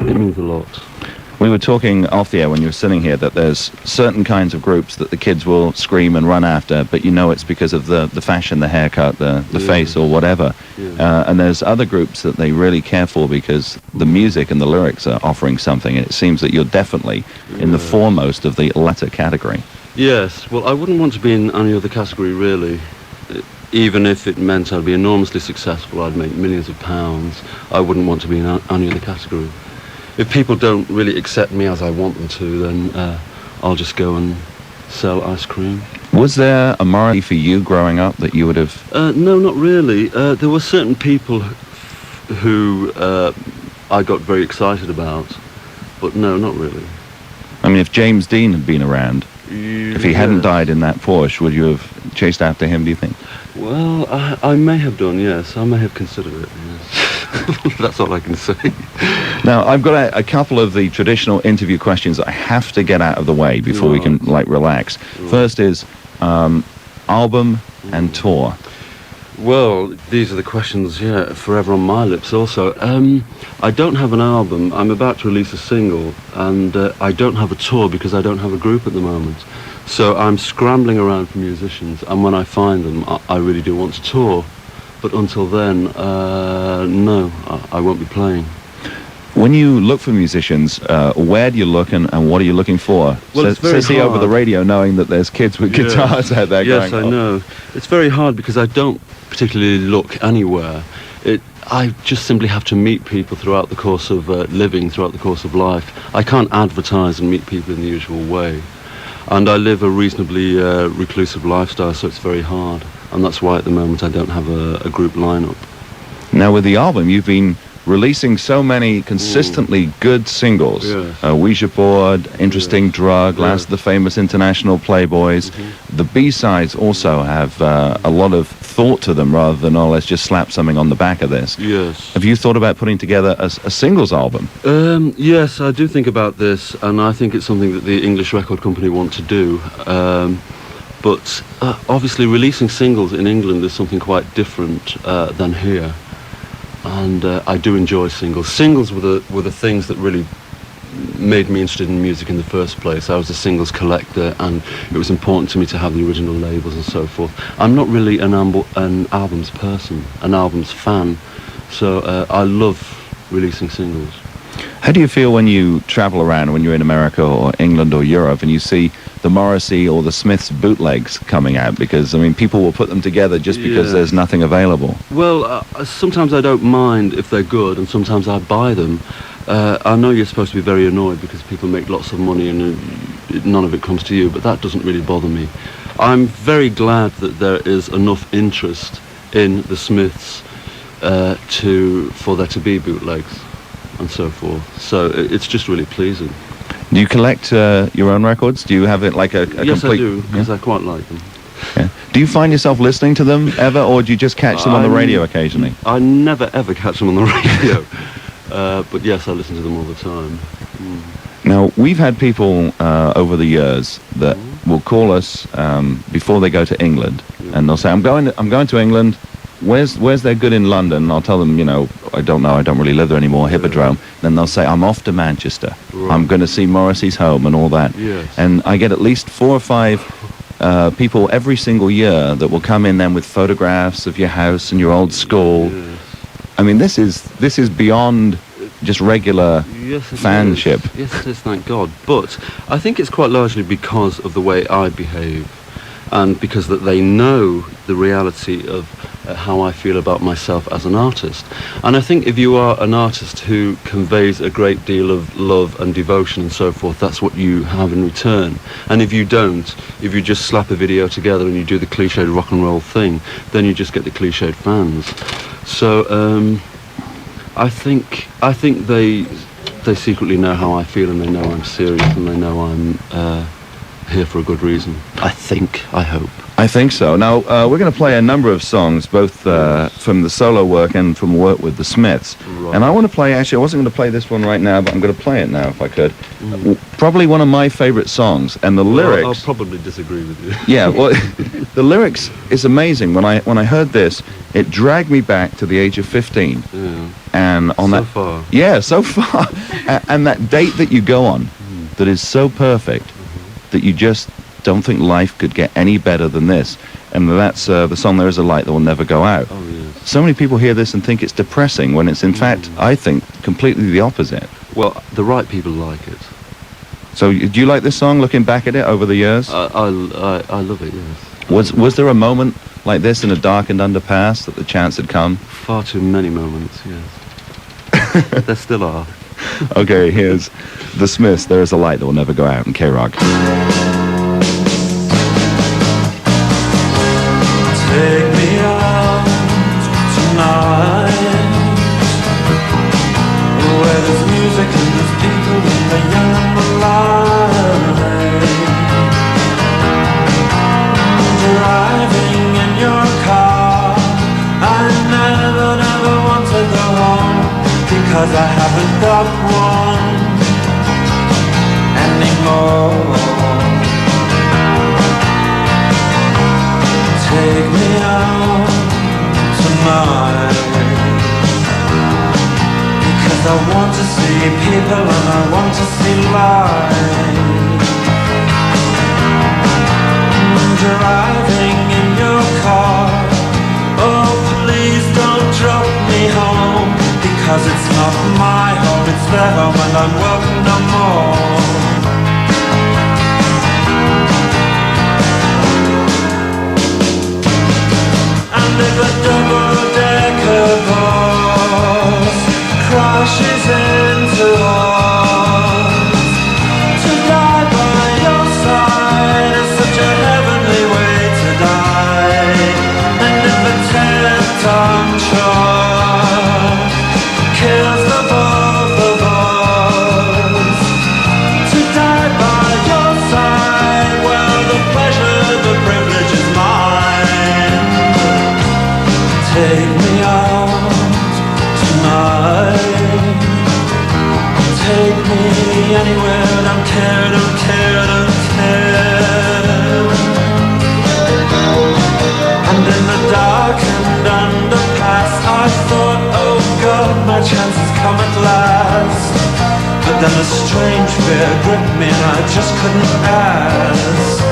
It means a lot. We were talking off the air when you were sitting here that there's certain kinds of groups that the kids will scream and run after, but you know it's because of the fashion, the haircut, the face or whatever. And there's other groups that they really care for because the music and the lyrics are offering something, and it seems that you're definitely in the foremost of the latter category. Yes, well, I wouldn't want to be in any other category, really. Even if it meant I'd be enormously successful, I'd make millions of pounds, I wouldn't want to be in any other category. If people don't really accept me as I want them to, then I'll just go and sell ice cream. Was there a Morrissey for you growing up that you would have... No, not really. There were certain people who I got very excited about, but no, not really. I mean, if James Dean had been around, if he hadn't died in that Porsche, would you have chased after him, do you think? Well, I may have done, yes. I may have considered it, yes. That's all I can say. Now, I've got a couple of the traditional interview questions I have to get out of the way before we can, like, relax. First is album and tour. Well, these are the questions, forever on my lips also. I don't have an album. I'm about to release a single, and I don't have a tour because I don't have a group at the moment. So I'm scrambling around for musicians, and when I find them, I really do want to tour. But until then, no, I won't be playing. When you look for musicians, where do you look and what are you looking for? Well, it's very hard. Over the radio, knowing that there's kids with guitars out there going... Yes, I know. It's very hard because I don't particularly look anywhere. I just simply have to meet people throughout the course of living, throughout the course of life. I can't advertise and meet people in the usual way. And I live a reasonably reclusive lifestyle, so it's very hard. And that's why at the moment I don't have a group lineup. Now with the album, you've been releasing so many consistently good singles. Ouija Board, Interesting Drug, Last of the Famous International Playboys. The B-sides also have a lot of thought to them rather than, oh, let's just slap something on the back of this. Yes. Have you thought about putting together a singles album? Yes, I do think about this, and I think it's something that the English record company want to do. But obviously releasing singles in England is something quite different than here. And I do enjoy singles. Singles were the things that really made me interested in music in the first place. I was a singles collector, and it was important to me to have the original labels and so forth. I'm not really an albums person, an albums fan, so I love releasing singles. How do you feel when you travel around, when you're in America or England or Europe, and you see the Morrissey or the Smiths bootlegs coming out? Because, I mean, people will put them together just because there's nothing available. Well, sometimes I don't mind if they're good, and sometimes I buy them. I know you're supposed to be very annoyed because people make lots of money and none of it comes to you, but that doesn't really bother me. I'm very glad that there is enough interest in the Smiths for there to be bootlegs and so forth. So it's just really pleasing. Do you collect your own records? Do you have it like a yes, complete... I do, because I quite like them. Yeah. Do you find yourself listening to them ever, or do you just catch them on the radio occasionally? I never ever catch them on the radio. But yes, I listen to them all the time. Now, we've had people over the years that will call us before they go to England, and they'll say, I'm going to England. Where's their good in London? And I'll tell them, I don't know, I don't really live there anymore, Hippodrome. Then they'll say, I'm off to Manchester. Right. I'm going to see Morrissey's home and all that. Yes. And I get at least 4 or 5 people every single year that will come in then with photographs of your house and your old school. Yes. I mean, this is beyond just regular fanship. Yes, it is, thank God. But I think it's quite largely because of the way I behave, and because that they know the reality of how I feel about myself as an artist. And I think if you are an artist who conveys a great deal of love and devotion and so forth, that's what you have in return. And if you don't, if you just slap a video together and you do the cliched rock and roll thing, then you just get the cliched fans. So I think they secretly know how I feel, and they know I'm serious, and they know I'm here for a good reason. I hope. I think so. Now, we're going to play a number of songs, both from the solo work and from work with the Smiths. Right. And I want to play, actually, I wasn't going to play this one right now, but I'm going to play it now if I could. Probably one of my favorite songs, and the lyrics... I'll probably disagree with you. Yeah, well, the lyrics is amazing. When I heard this, it dragged me back to the age of 15. Yeah. And on So that... far. Yeah, so far. And that date that you go on, that is so perfect, that you just don't think life could get any better than this. And that's the song There Is a Light That Will Never Go Out. Oh, yes. So many people hear this and think it's depressing, when it's in fact, I think, completely the opposite. Well, the right people like it. So do you like this song, looking back at it over the years? I love it, yes. Was there a moment like this in a darkened underpass that the chance had come? Far too many moments, yes. There still are. Okay, here's The Smiths, There Is a Light That Will Never Go Out in KROQ. Take me out tonight, where there's music and there's people and the young and the light. Driving in your car, I never want to go home, because I haven't got one anymore. Take me out tonight, because I want to see people and I want to see light. Driving in your car, oh please don't drop me home, because it's not my home, it's their home and I'm welcome no more. And if a double-decker bus crashes into us, to die by your side is such a heavenly way to die. And if a 10-ton truck kills the both of us, to die by your side, well, the pleasure, the privilege is mine. Take me out tonight, take me anywhere, don't care, don't care, don't care. And in the darkened underpass, I thought, oh God, my chance has come at last. But then a strange fear gripped me and I just couldn't ask.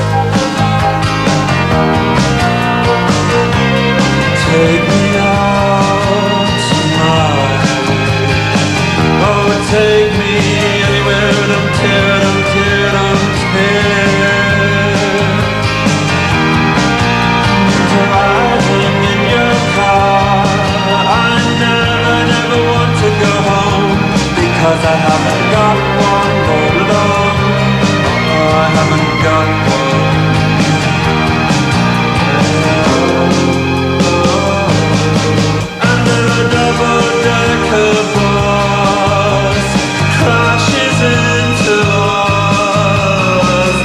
Take me out tonight, oh take me anywhere, don't care, don't care, don't care. Driving in your car, I never want to go home, because I haven't got one all alone. Oh, I haven't got one. Double-decker bus crashes into us,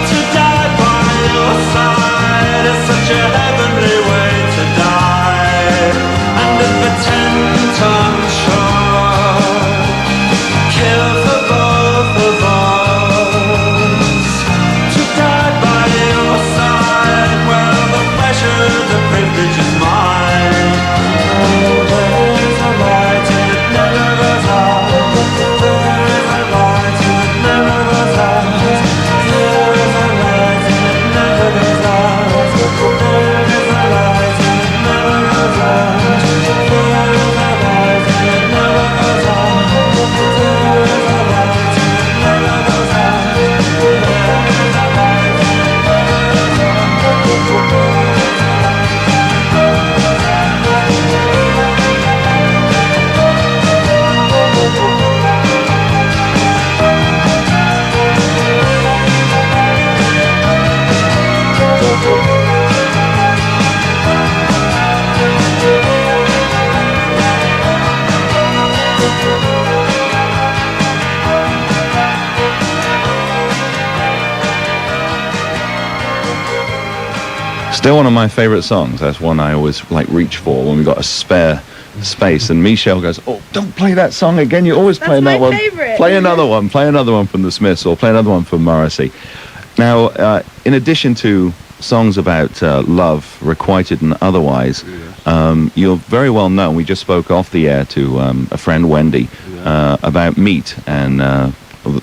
to die by your side is such a heavenly way to die. And if a 10-ton truck kills the both of us, to die Still one of my favorite songs. That's one I always like reach for when we got a spare space. And Michelle goes, "Oh, don't play that song again. You always play that one. Favorite. Play another one. Play another one from the Smiths, or play another one from Morrissey." Now, in addition to songs about love, requited and otherwise, you're very well known. We just spoke off the air to a friend, Wendy, about meat and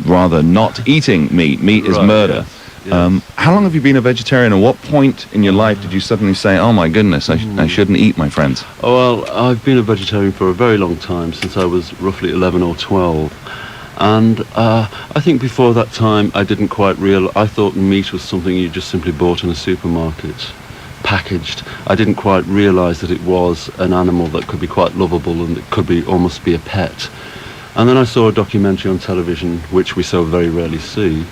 rather not eating meat. Meat is murder. Yes. How long have you been a vegetarian, and what point in your life did you suddenly say, "Oh my goodness, I shouldn't eat, my friends"? Oh, well, I've been a vegetarian for a very long time, since I was roughly 11 or 12. And I think before that time, I didn't quite realize. I thought meat was something you just simply bought in a supermarket, packaged. I didn't quite realize that it was an animal that could be quite lovable and it could be almost be a pet. And then I saw a documentary on television, which we so very rarely see,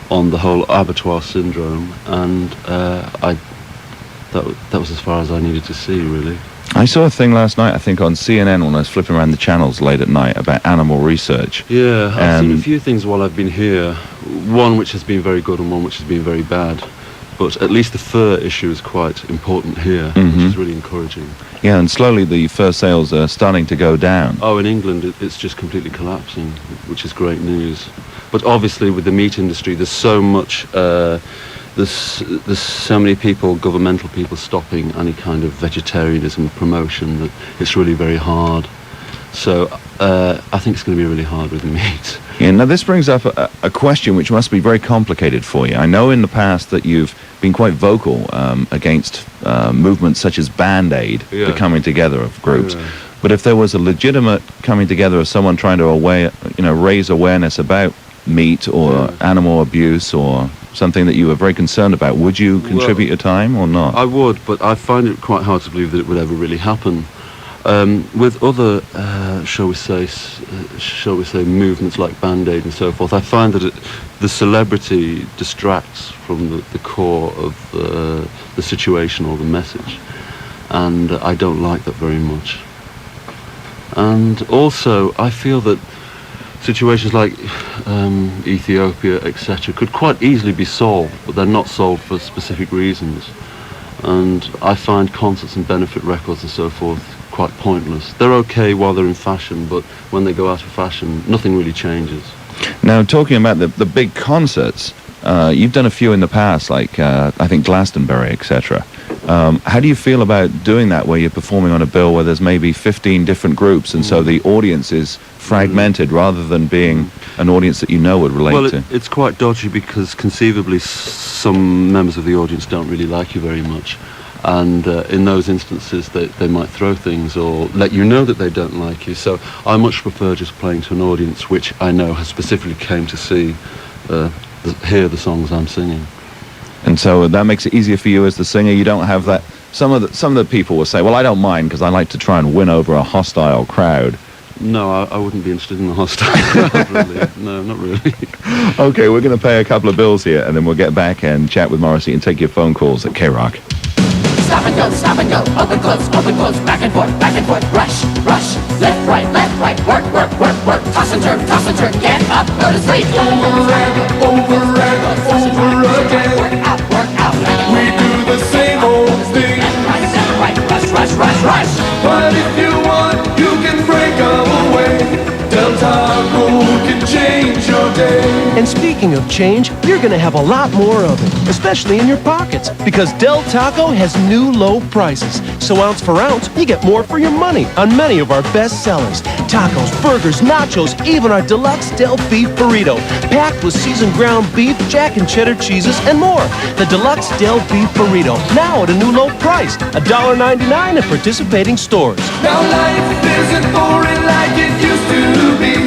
on the whole abattoir syndrome, and that was as far as I needed to see, really. I saw a thing last night, I think on CNN, when I was flipping around the channels late at night, about animal research. Yeah, I've seen a few things while I've been here. One which has been very good and one which has been very bad. But at least the fur issue is quite important here, which is really encouraging. Yeah, and slowly the fur sales are starting to go down. Oh, in England it's just completely collapsing, which is great news. But obviously with the meat industry, there's so much, there's so many people, governmental people, stopping any kind of vegetarianism promotion that it's really very hard. So I think it's going to be really hard with the meat. Yeah, now this brings up a question which must be very complicated for you. I know in the past that you've been quite vocal against movements such as Band-Aid, the coming together of groups. Yeah. But if there was a legitimate coming together of someone trying to raise awareness about meat or animal abuse or something that you were very concerned about, would you contribute your time or not? I would, but I find it quite hard to believe that it would ever really happen. With other, shall we say, movements like Band-Aid and so forth, I find that the celebrity distracts from the core of the situation or the message, and I don't like that very much. And also, I feel that situations like Ethiopia, etc., could quite easily be solved, but they're not solved for specific reasons. And I find concerts and benefit records and so forth quite pointless. They're okay while they're in fashion, but when they go out of fashion, nothing really changes. Now, talking about the big concerts, you've done a few in the past, like I think Glastonbury, etc. How do you feel about doing that, where you're performing on a bill where there's maybe 15 different groups, and so the audience is fragmented rather than being an audience that you know would relate to? Well, it's quite dodgy, because conceivably some members of the audience don't really like you very much. And in those instances, they might throw things or let you know that they don't like you. So I much prefer just playing to an audience which I know has specifically came to see, hear the songs I'm singing. And so that makes it easier for you as the singer. You don't have that. Some of the people will say, "Well, I don't mind because I like to try and win over a hostile crowd." No, I wouldn't be interested in the hostile crowd, really. No, not really. Okay, we're going to pay a couple of bills here, and then we'll get back and chat with Morrissey and take your phone calls at KROQ. Stop and go, open, close, back and forth, rush, left, right, work, toss and turn, get up, go to sleep. Over again. Work out. We do the same old thing. Rush. But if you want, you can break away. Del Taco can change your day. And speaking of change, you're going to have a lot more of it, especially in your pockets, because Del Taco has new low prices. So ounce for ounce, you get more for your money on many of our best sellers. Tacos, burgers, nachos, even our deluxe Del Beef Burrito, packed with seasoned ground beef, jack and cheddar cheeses, and more. The deluxe Del Beef Burrito, now at a new low price, $1.99 at participating stores. Now life isn't boring like it used to be.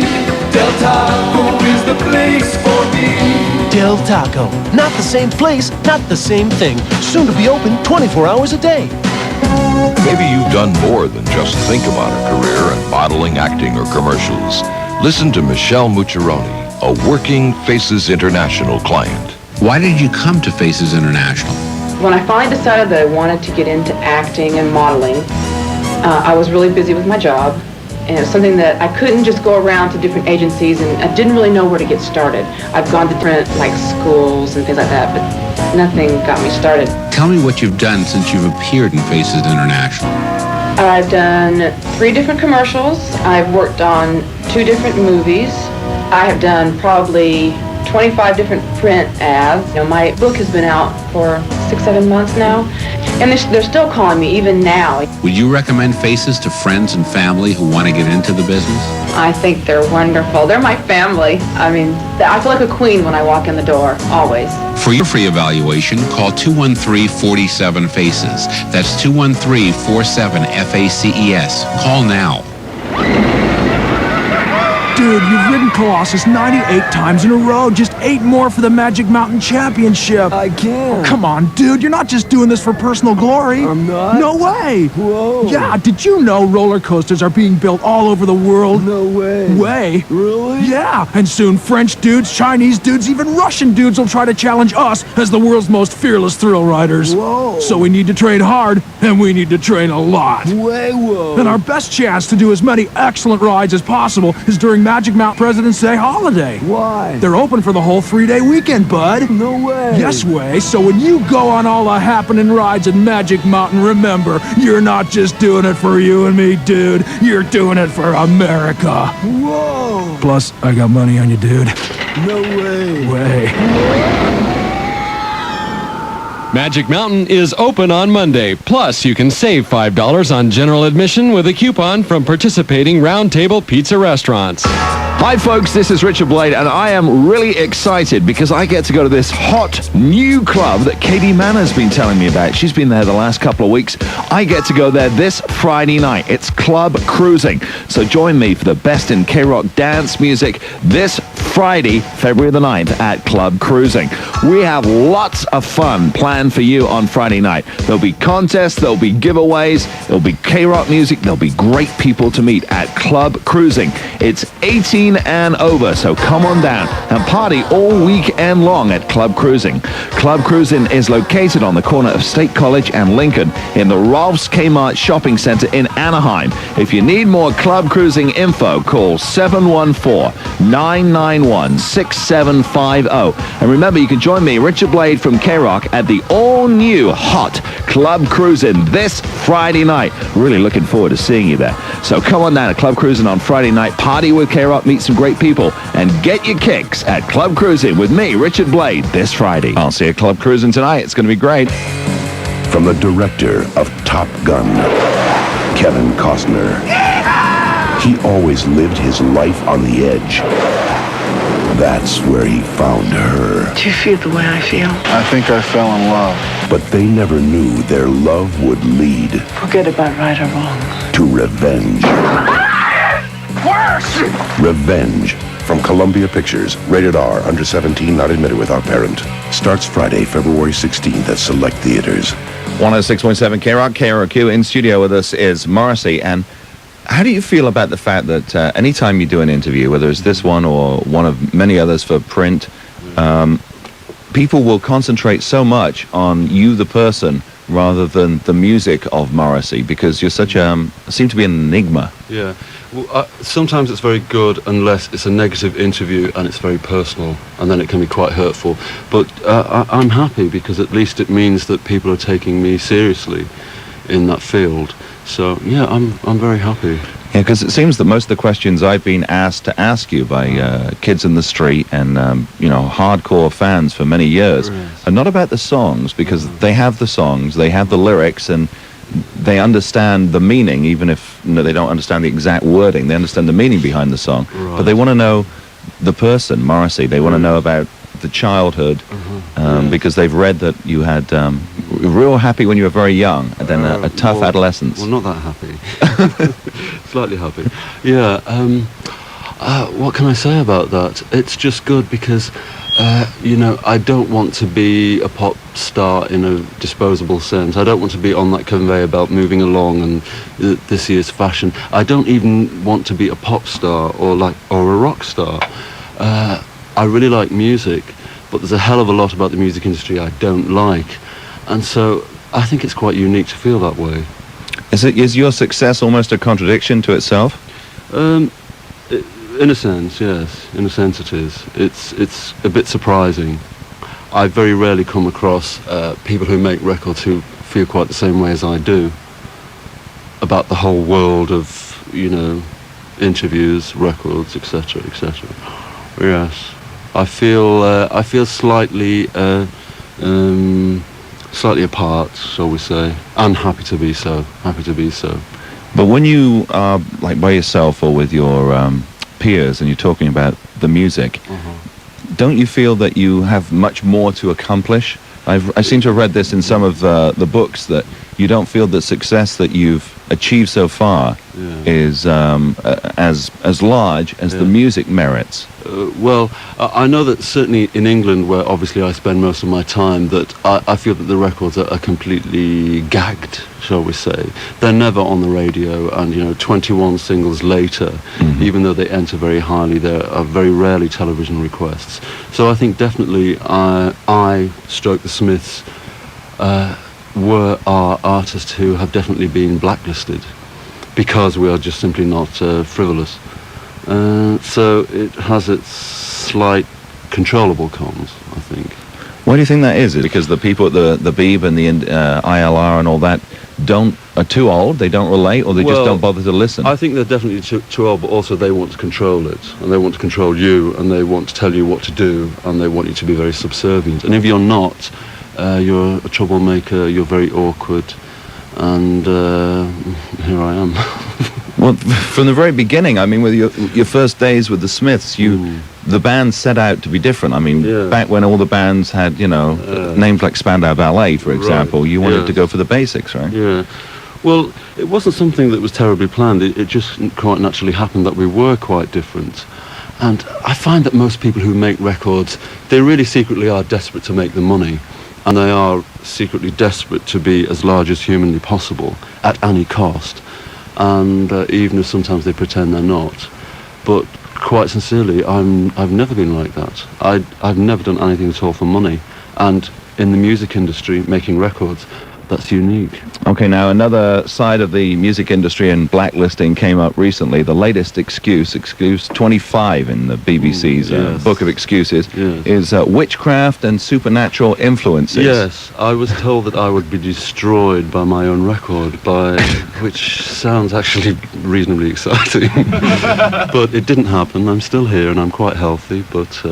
Del Taco is the place for me. Del Taco, not the same place, not the same thing. Soon to be open 24 hours a day. Maybe you've done more than just think about a career in modeling, acting, or commercials. Listen to Michelle Mucciaroni, a working Faces International client. Why did you come to Faces International? When I finally decided that I wanted to get into acting and modeling, I was really busy with my job, And it was something that I couldn't just go around to different agencies, and I didn't really know where to get started. I've gone to different like schools and things like that, but nothing got me started. Tell me what you've done since you've appeared in Faces International. I've done 3 different commercials. I've worked on 2 different movies. I have done probably 25 different print ads. You know, my book has been out for 6-7 months now, and they're still calling me even now. Would you recommend Faces to friends and family who want to get into the business? I think they're wonderful. They're my family. I mean, I feel like a queen when I walk in the door, always. For your free evaluation, call 213-47-FACES. That's 213-47-FACES. Call now. Dude, you've ridden Colossus 98 times in a row. Just 8 more for the Magic Mountain Championship. I can't. Oh, come on, dude. You're not just doing this for personal glory. I'm not? No way. Whoa. Yeah, did you know roller coasters are being built all over the world? No way. Way. Really? Yeah, and soon French dudes, Chinese dudes, even Russian dudes will try to challenge us as the world's most fearless thrill riders. Whoa. So we need to train hard, and we need to train a lot. Way whoa. And our best chance to do as many excellent rides as possible is during Magic Mountain President's Day holiday. Why? They're open for the whole 3-day weekend, bud. No way. Yes way. So when you go on all the happening rides at Magic Mountain, remember, you're not just doing it for you and me, dude. You're doing it for America. Whoa. Plus, I got money on you, dude. No way. Way. Magic Mountain is open on Monday. Plus, you can save $5 on general admission with a coupon from participating Round Table Pizza restaurants. Hi folks, this is Richard Blade, and I am really excited because I get to go to this hot new club that Katie Manner's been telling me about. She's been there the last couple of weeks. I get to go there this Friday night. It's Club Cruising. So join me for the best in KROQ dance music this Friday, February the 9th at Club Cruising. We have lots of fun planned for you on Friday night. There'll be contests, there'll be giveaways, there'll be KROQ music, there'll be great people to meet at Club Cruising. It's 18 and over, so come on down and party all weekend long at Club Cruising. Club Cruising is located on the corner of State College and Lincoln in the Rolf's Kmart Shopping Center in Anaheim. If you need more Club Cruising info, call 714-991-6750. And remember, you can join me, Richard Blade from KROQ, at the all-new hot Club Cruising this Friday night. Really looking forward to seeing you there. So come on down to Club Cruising on Friday night, party with KROQ, meet some great people, and get your kicks at Club Cruising with me, Richard Blade, this Friday. I'll see you at Club Cruising tonight. It's going to be great. From the director of Top Gun, Kevin Costner. He always lived his life on the edge. That's where he found her. Do you feel the way I feel? I think I fell in love. But they never knew their love would lead Forget about right or wrong. to revenge. Worse! Revenge. From Columbia Pictures. Rated R. Under 17. Not admitted without parent. Starts Friday, February 16th at select theaters. 106.7 KROQ, KROQ. In studio with us is Morrissey. And how do you feel about the fact that anytime you do an interview, whether it's this one or one of many others for print, people will concentrate so much on you, the person, rather than the music of Morrissey, because you're such seem to be an enigma. Yeah. Well, sometimes it's very good unless it's a negative interview and it's very personal, and then it can be quite hurtful. But I'm happy because at least it means that people are taking me seriously in that field. So yeah, I'm very happy. Yeah, because it seems that most of the questions I've been asked to ask you by kids in the street and hardcore fans for many years are not about the songs, because they have the songs, they have the lyrics, and they understand the meaning, even if they don't understand the exact wording. They understand the meaning behind the song, but they want to know the person, Morrissey. They want to know about the childhood, because they've read that you had real happy when you were very young, and then a tough adolescence. Well, not that happy. Slightly happy. Yeah. What can I say about that? It's just good because, I don't want to be a pop star in a disposable sense. I don't want to be on that conveyor belt moving along and this year's fashion. I don't even want to be a pop star or a rock star. I really like music, but there's a hell of a lot about the music industry I don't like. And so I think it's quite unique to feel that way. Is your success almost a contradiction to itself? In a sense, yes. In a sense it is. It's a bit surprising. I very rarely come across people who make records who feel quite the same way as I do about the whole world of, you know, interviews, records, etc., etc. Yes. I feel slightly slightly apart, shall we say, and happy to be so. Happy to be so. But when you are like by yourself or with your peers and you're talking about the music, don't you feel that you have much more to accomplish? I seem to have read this in some of the books, that you don't feel the success that you've achieved so far is as large as the music merits. Well, I know that certainly in England, where obviously I spend most of my time, that I feel that the records are completely gagged, shall we say. They're never on the radio, and, you know, 21 singles later, even though they enter very highly, there are very rarely television requests. So I think definitely I stroke the Smiths, are artists who have definitely been blacklisted because we are just simply not frivolous. So it has its slight controllable cons, I think. Why do you think that is? Because the people at the Beeb and the ILR and all that are too old, they don't relate, or they just don't bother to listen? I think they're definitely too old, but also they want to control it, and they want to control you, and they want to tell you what to do, and they want you to be very subservient. And if you're not, you're a troublemaker, you're very awkward, and here I am. Well, from the very beginning, I mean, with your first days with the Smiths, the band set out to be different. I mean, back when all the bands had, you know, names like Spandau Ballet, for example, you wanted to go for the basics, right? Yeah. Well, it wasn't something that was terribly planned. It just quite naturally happened that we were quite different. And I find that most people who make records, they really secretly are desperate to make the money. And they are secretly desperate to be as large as humanly possible at any cost. And even if sometimes they pretend they're not. But quite sincerely, I've never been like that. I've never done anything at all for money. And in the music industry, making records, that's unique. Okay, now another side of the music industry and blacklisting came up recently. The latest excuse 25 in the BBC's Book of Excuses, is witchcraft and supernatural influences. Yes, I was told that I would be destroyed by my own record, which sounds actually reasonably exciting. But it didn't happen. I'm still here and I'm quite healthy, but...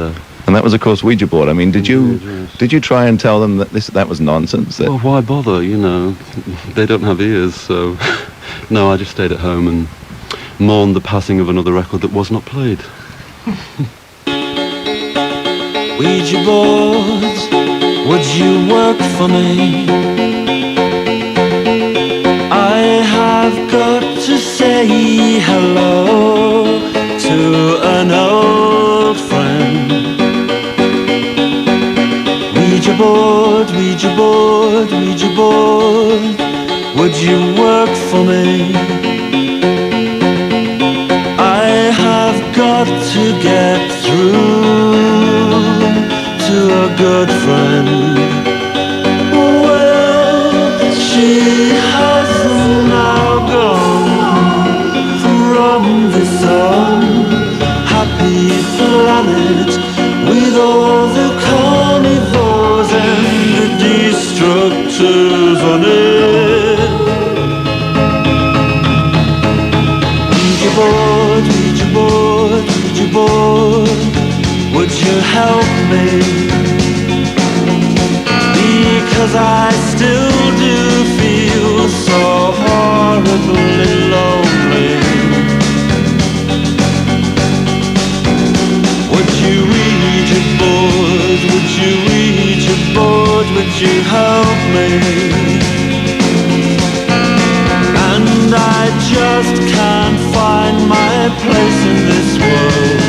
And that was, of course, Ouija board. I mean, did you try and tell them that that was nonsense? Well, why bother? You know, they don't have ears, so no. I just stayed at home and mourned the passing of another record that was not played. Ouija boards, would you work for me? I have got to say hello to an old friend. Ouija board, Ouija board, Ouija board, would you work for me? I have got to get through to a good friend. Well, she has now gone from this unhappy planet with all the carnivores and the destructors on it. Ouija board, Ouija board, Ouija board, would you help me? Because I still do feel so horribly lonely. Would you Ouija board, would you Ouija board, would you help me? And I just can't find my place in this world.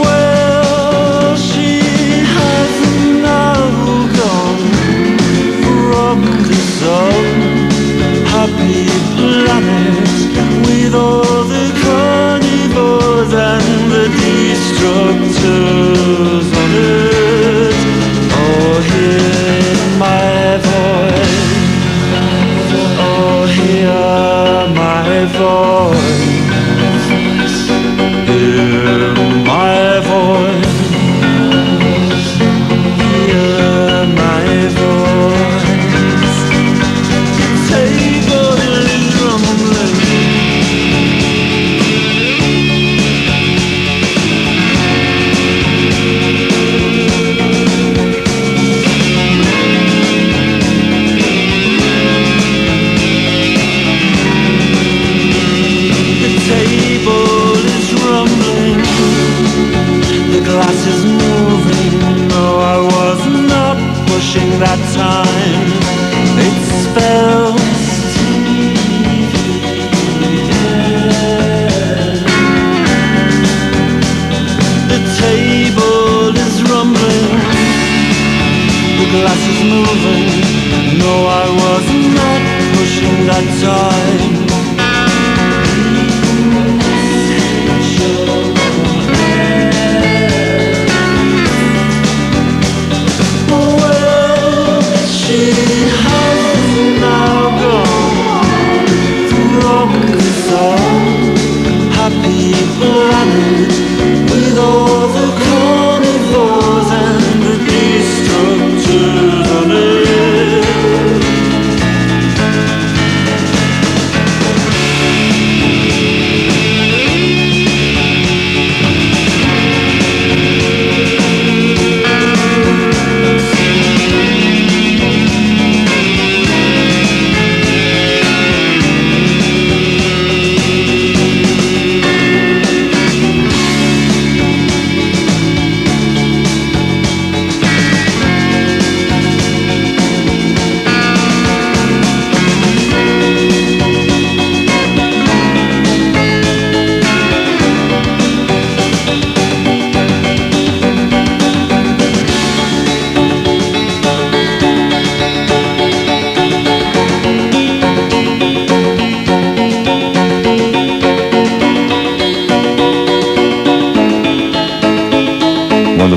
Well, she has now gone from this unhappy planet with all the carnivores and the destructors on it. Oh, time. It spells the table is rumbling, the glass is moving. No, I was not pushing that time. Well, she has now gone to rock the song. Happy planet with all the carnivores and the destructors on it.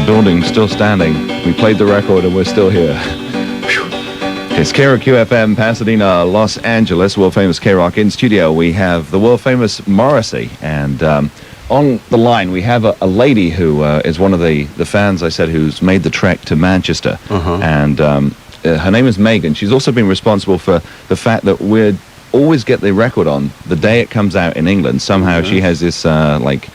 Building still standing. We played the record and we're still here. Whew. It's KROQ FM, Pasadena, Los Angeles, world famous KROQ. In studio we have the world famous Morrissey, and on the line we have a lady who is one of the fans, I said, who's made the trek to Manchester. And her name is Megan. She's also been responsible for the fact that we always get the record on the day it comes out in England. Somehow she has this like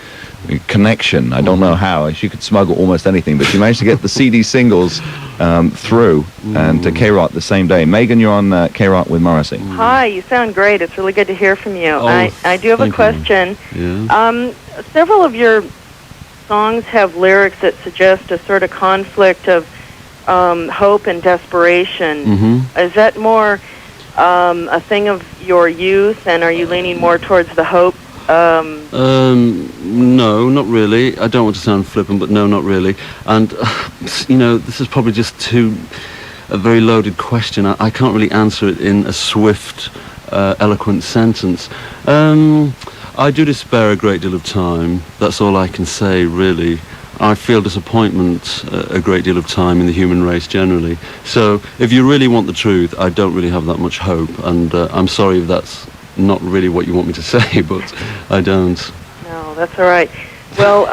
connection. I don't know how. She could smuggle almost anything, but she managed to get the CD singles through and to KROQ the same day. Megan, you're on KROQ with Morrissey. Hi, you sound great. It's really good to hear from you. I do have a question. Yeah. Several of your songs have lyrics that suggest a sort of conflict of hope and desperation. Is that more a thing of your youth, and are you leaning more towards the hope? No, not really. I don't want to sound flippant, but no, not really. And, you know, this is probably just a very loaded question. I can't really answer it in a swift, eloquent sentence. I do despair a great deal of time. That's all I can say, really. I feel disappointment a great deal of time in the human race generally. So if you really want the truth, I don't really have that much hope. And I'm sorry if that's not really what you want me to say, but I don't. No, that's all right. Well,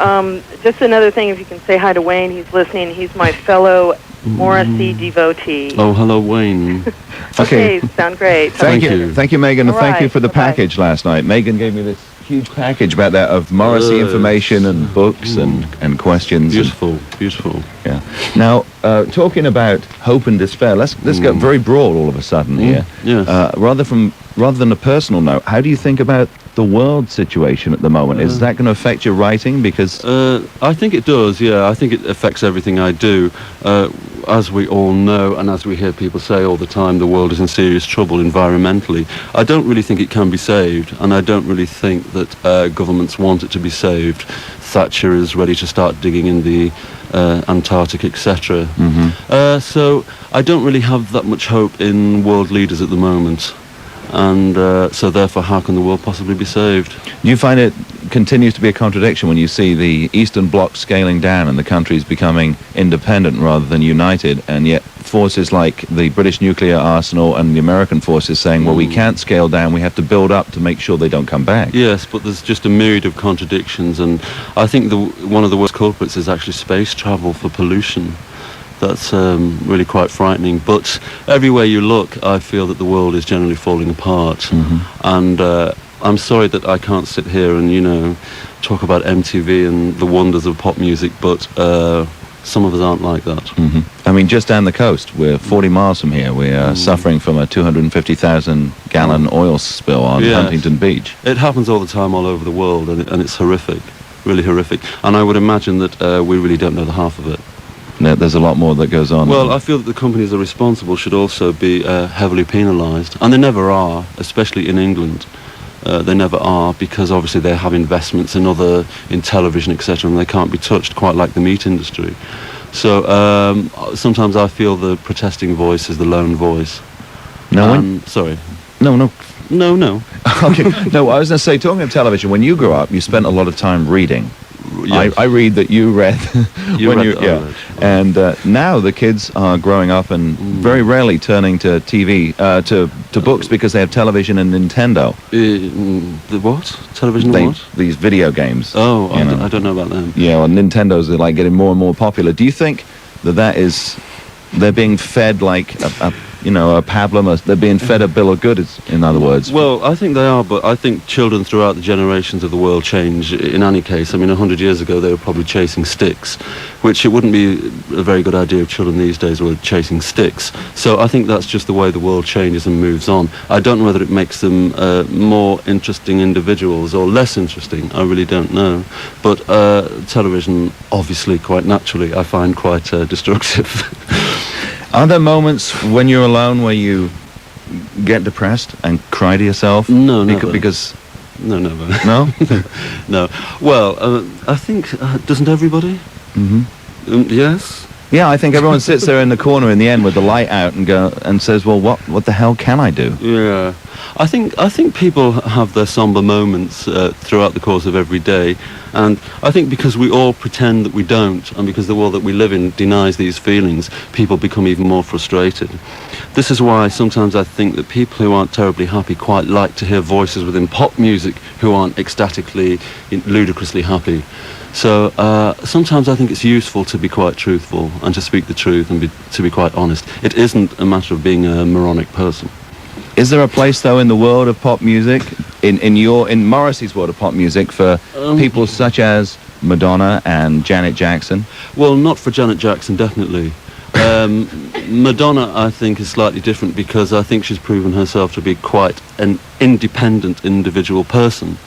just another thing, if you can say hi to Wayne. He's listening. He's my fellow Morrissey devotee. Oh, hello, Wayne. Okay, sound great. Thank you. Thank you, Megan, and thank you for the package last night. Megan gave me this huge package about that of Morrissey information and books and questions. Beautiful, beautiful. Yeah. Now, talking about hope and despair, let's get very broad all of a sudden here. Yes. Rather than a personal note, how do you think about the world situation at the moment? Is that going to affect your writing? Because I think it does, yeah. I think it affects everything I do. As we all know, and as we hear people say all the time, the world is in serious trouble environmentally. I don't really think it can be saved, and I don't really think that governments want it to be saved. Thatcher is ready to start digging in the Antarctic, etc. So I don't really have that much hope in world leaders at the moment. And so therefore, how can the world possibly be saved? Do you find it continues to be a contradiction when you see the Eastern Bloc scaling down and the countries becoming independent rather than united, and yet forces like the British nuclear arsenal and the American forces saying, well, we can't scale down, we have to build up to make sure they don't come back? Yes, but there's just a myriad of contradictions, and I think one of the worst culprits is actually space travel for pollution. That's really quite frightening. But everywhere you look, I feel that the world is generally falling apart. And I'm sorry that I can't sit here and, you know, talk about MTV and the wonders of pop music, but some of us aren't like that. I mean, just down the coast, we're 40 miles from here. We're suffering from a 250,000-gallon oil spill on Huntington Beach. It happens all the time all over the world, and it's horrific, really horrific. And I would imagine that we really don't know the half of it. There's a lot more that goes on. Well, I feel that the companies that are responsible should also be heavily penalised, and they never are, especially in England. They never are, because obviously they have investments in television, etc., and they can't be touched, quite like the meat industry. So sometimes I feel the protesting voice is the lone voice. Sorry. No. Okay. No, I was going to say, talking of television, when you grew up, you spent a lot of time reading. Yes. I read that you read read. And now the kids are growing up and very rarely turning to TV, to books, because they have television and Nintendo. The what? Television and what? These video games. Oh, I don't know about them. Yeah, well, Nintendos are like getting more and more popular. Do you think that is, they're being fed like a pablum, they're being fed a bill of goods, in other words? Well, I think they are, but I think children throughout the generations of the world change in any case. I mean, 100 years ago they were probably chasing sticks, which it wouldn't be a very good idea if children these days were chasing sticks. So I think that's just the way the world changes and moves on. I don't know whether it makes them more interesting individuals or less interesting. I really don't know. But television, obviously, quite naturally, I find quite destructive. Are there moments when you're alone where you get depressed and cry to yourself? No, never. Because... No, never. No? No. Well, I think, doesn't everybody? Mm-hmm. Yes? Yeah, I think everyone sits there in the corner in the end with the light out and says, well, what the hell can I do? Yeah. I think people have their somber moments throughout the course of every day, and I think because we all pretend that we don't, and because the world that we live in denies these feelings, people become even more frustrated. This is why sometimes I think that people who aren't terribly happy quite like to hear voices within pop music who aren't ecstatically, ludicrously happy. So sometimes I think it's useful to be quite truthful and to speak the truth and to be quite honest. It isn't a matter of being a moronic person. Is there a place, though, in the world of pop music, in Morrissey's world of pop music, for people such as Madonna and Janet Jackson? Well, not for Janet Jackson, definitely. Madonna, I think, is slightly different because I think she's proven herself to be quite an independent individual person.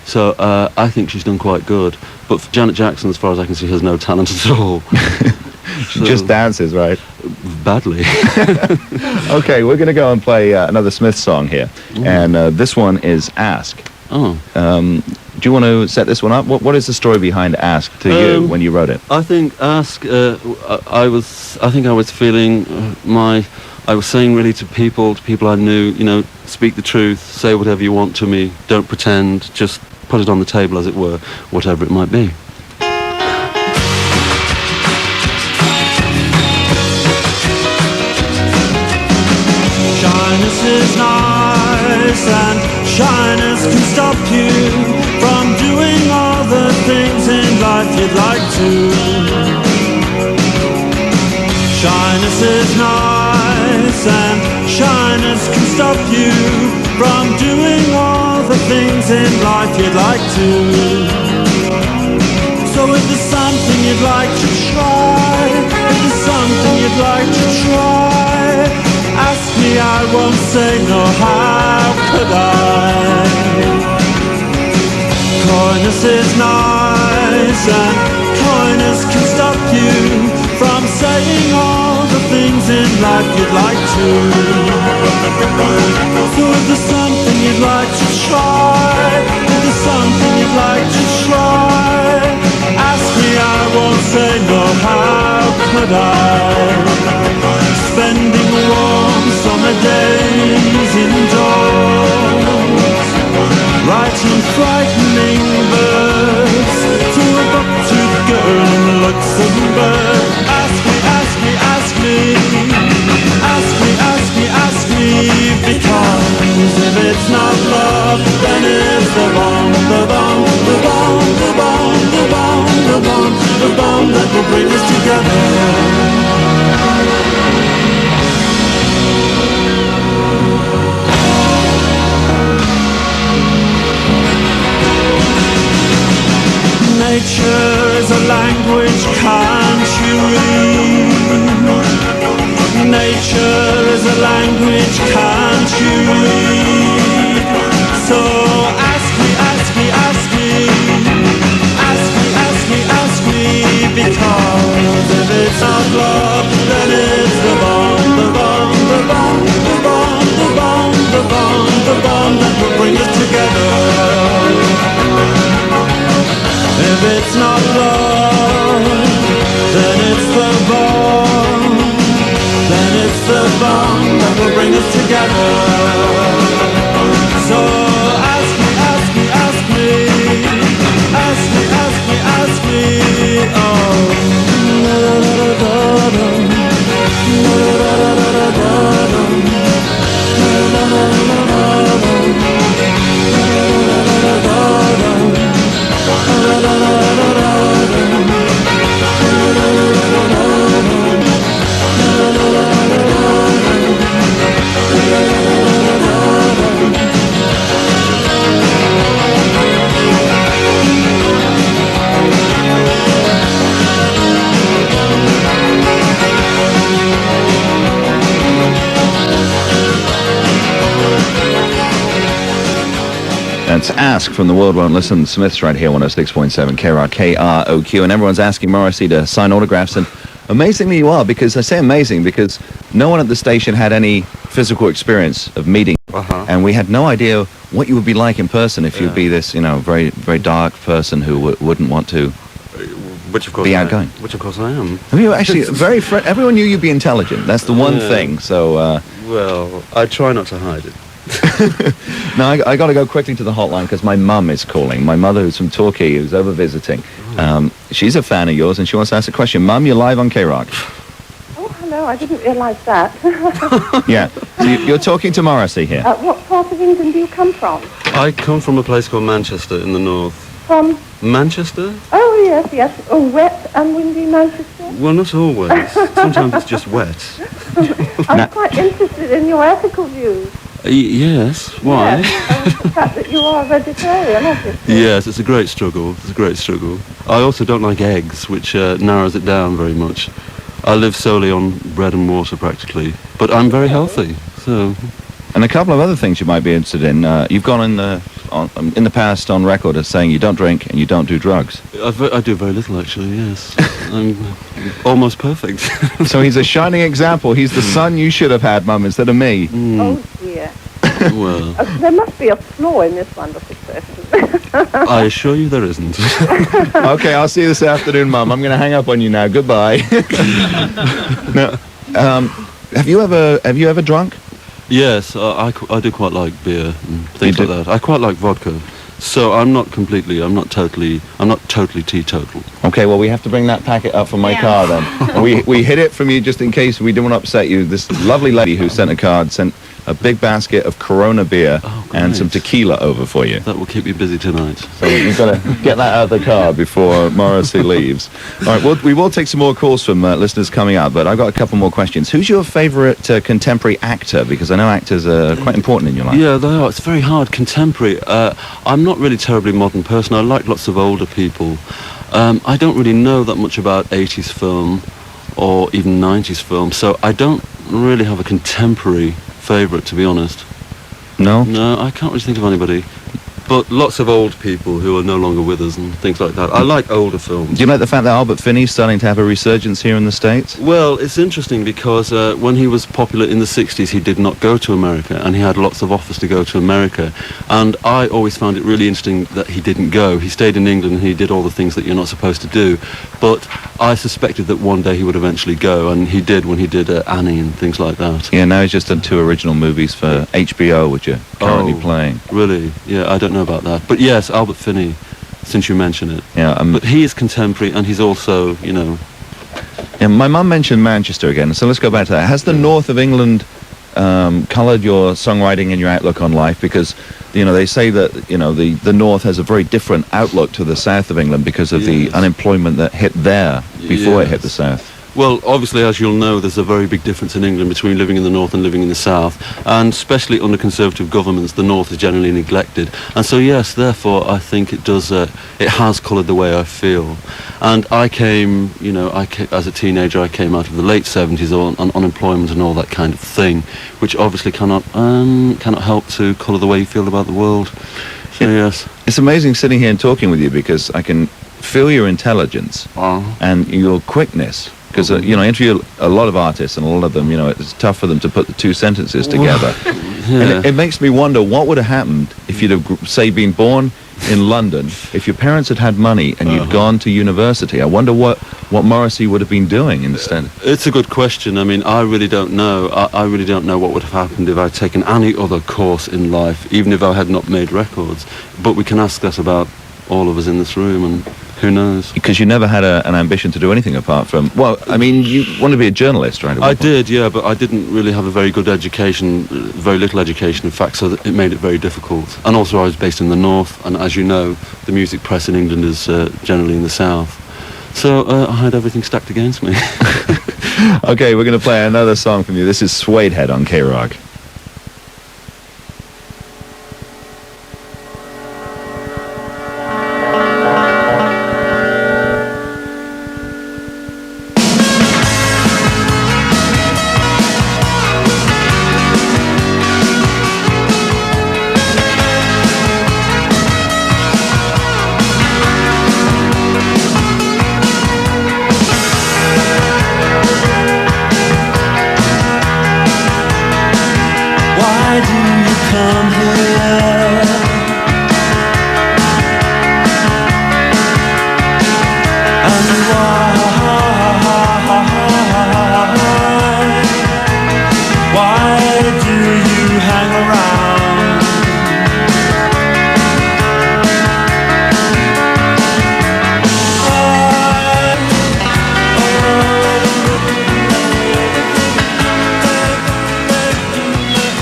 So I think she's done quite good. But for Janet Jackson, as far as I can see, has no talent at all. She just dances, right? Badly. Okay, we're going to go and play another Smith song here. And this one is Ask. Oh. Do you want to set this one up? What is the story behind Ask to you when you wrote it? I think Ask, I think I was feeling I was saying really to people I knew, speak the truth, say whatever you want to me, don't pretend, just put it on the table, as it were, whatever it might be. Shyness is nice, and shyness can stop you from doing all the things in life you'd like to. Shyness is nice, and shyness can stop you from doing all the things in life you'd like to. So if there's something you'd like to try, if there's something you'd like to try, ask me, I won't say no, how could I? Coyness is nice, and coyness can stop you from saying all the things in life you'd like to. So if there's something you'd like to try, if there's something you'd like to try, ask me, I won't say no, how could I? Spending warm summer days indoors, writing frightening verse to a buck-toothed girl in Luxembourg. Ask me, ask me, ask me, ask me, ask me, ask me, because if it's not love, then it's the bomb, the bomb, the bomb, the bomb, the bomb, the bomb, the bomb that will bring us together. Nature is a language, can't you read? Nature is a language, can't you read? So ask me, ask me, ask me, ask me, ask me, ask me, because if it's not it's not love, then it's the bond. Then it's the bond that will bring us together. So ask me, ask me, ask me, ask me, ask me, ask me. Oh, That's Ask from The World Won't Listen. Smith's right here, 106.7 KROQ, and everyone's asking Morrissey to sign autographs, and amazingly you are, because I say amazing because no one at the station had any physical experience of meeting, and we had no idea what you would be like in person if you'd be this, very, very dark person who wouldn't want to Which of course be outgoing. Which of course I am. I mean, actually, everyone knew you'd be intelligent. That's the one thing. So, well, I try not to hide it. Now, I got to go quickly to the hotline because my mum is calling. My mother, who's from Torquay, who's over visiting. She's a fan of yours, and she wants to ask a question. Mum, you're live on KROQ. Oh, hello. I didn't realise that. Yeah. So you're talking to Morrissey here. What part of England do you come from? I come from a place called Manchester in the north. From? Manchester? Oh, yes, yes. Oh, wet and windy Manchester? Well, not always. Sometimes it's just wet. I'm quite interested in your ethical views. Yes, why? Yes, the fact that you are a vegetarian, obviously. Yes, it's a great struggle. It's a great struggle. I also don't like eggs, which narrows it down very much. I live solely on bread and water, practically. But I'm very healthy, so... And a couple of other things you might be interested in. You've gone in the past on record as saying you don't drink and you don't do drugs. I do very little, actually, yes. I'm almost perfect. So he's a shining example. He's the son you should have had, Mum, instead of me. Oh, dear. Well... there must be a flaw in this wonderful person. I assure you there isn't. Okay, I'll see you this afternoon, Mum. I'm going to hang up on you now. Goodbye. Now, have you ever drunk? Yes, I do quite like beer and things like that. I quite like vodka. So I'm not totally teetotal. Okay, well, we have to bring that packet up from my car then. we hid it from you just in case we didn't want to upset you. This lovely lady who sent a card sent a big basket of Corona beer and some tequila over for you. That will keep you busy tonight. So you've got to get that out of the car before Morrissey leaves. All right, we will take some more calls from listeners coming up, but I've got a couple more questions. Who's your favourite contemporary actor? Because I know actors are quite important in your life. Yeah, they are. It's very hard. Contemporary. I'm not really a terribly modern person. I like lots of older people. I don't really know that much about 80s film or even 90s film, so I don't really have a contemporary favourite, to be honest. No? No, I can't really think of anybody. But lots of old people who are no longer with us and things like that. I like older films. Do you like the fact that Albert Finney's starting to have a resurgence here in the States? Well, it's interesting because when he was popular in the 60s, he did not go to America, and he had lots of offers to go to America. And I always found it really interesting that he didn't go. He stayed in England and he did all the things that you're not supposed to do. But I suspected that one day he would eventually go, and he did when he did Annie and things like that. Yeah, now he's just done 2 original movies for HBO, which you're currently playing. Really? Yeah, I don't know about that. But yes, Albert Finney, since you mention it. Yeah, but he is contemporary, and he's also, Yeah, my mum mentioned Manchester again, so let's go back to that. Has the north of England coloured your songwriting and your outlook on life? Because, they say that, the north has a very different outlook to the south of England because of the unemployment that hit there before it hit the south. Well, obviously, as you'll know, there's a very big difference in England between living in the north and living in the south. And especially under Conservative governments, the north is generally neglected. And so, yes, therefore, I think it does, it has coloured the way I feel. And I came, as a teenager, I came out of the late 70s on unemployment and all that kind of thing, which obviously cannot help to colour the way you feel about the world. So, yes. It's amazing sitting here and talking with you because I can feel your intelligence and your quickness. Because, I interview a lot of artists, and a lot of them, it's tough for them to put the 2 sentences together. And it makes me wonder what would have happened if you'd have, say, been born in London, if your parents had had money and you'd gone to university, I wonder what Morrissey would have been doing instead. It's a good question. I mean, I really don't know. I really don't know what would have happened if I'd taken any other course in life, even if I had not made records. But we can ask that about all of us in this room, and who knows? Because you never had an ambition to do anything apart from, well, I mean, you want to be a journalist, right? I did, yeah, but I didn't really have a very good education, very little education, in fact, so that it made it very difficult. And also I was based in the north, and as you know, the music press in England is generally in the south. So I had everything stacked against me. Okay, we're going to play another song from you. This is Suede Head on KROQ. Why do you come here? And why do you hang around?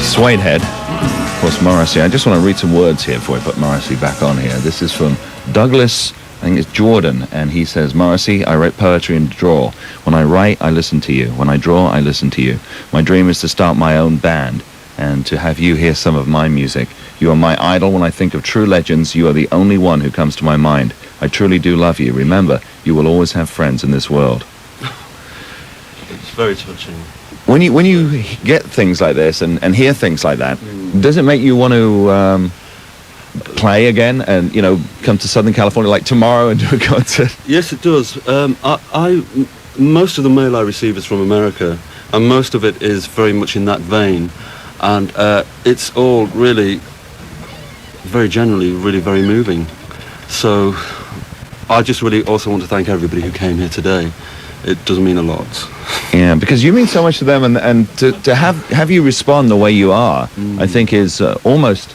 Suede Head, of course, Morrissey. I just want to read some words here before I put Morrissey back on here. This is from Douglas, I think it's Jordan, and he says, Morrissey, I write poetry and draw. When I write, I listen to you. When I draw, I listen to you. My dream is to start my own band and to have you hear some of my music. You are my idol. When I think of true legends, you are the only one who comes to my mind. I truly do love you. Remember, you will always have friends in this world. It's very touching. When you get things like this and hear things like that, does it make you want to play again and, you know, come to Southern California like tomorrow and do a concert? Yes, it does. Most of the mail I receive is from America, and most of it is very much in that vein, and it's all really, very generally, really very moving. So I just really also want to thank everybody who came here today. It does mean a lot. Yeah, because you mean so much to them, and to have you respond the way you are, I think is almost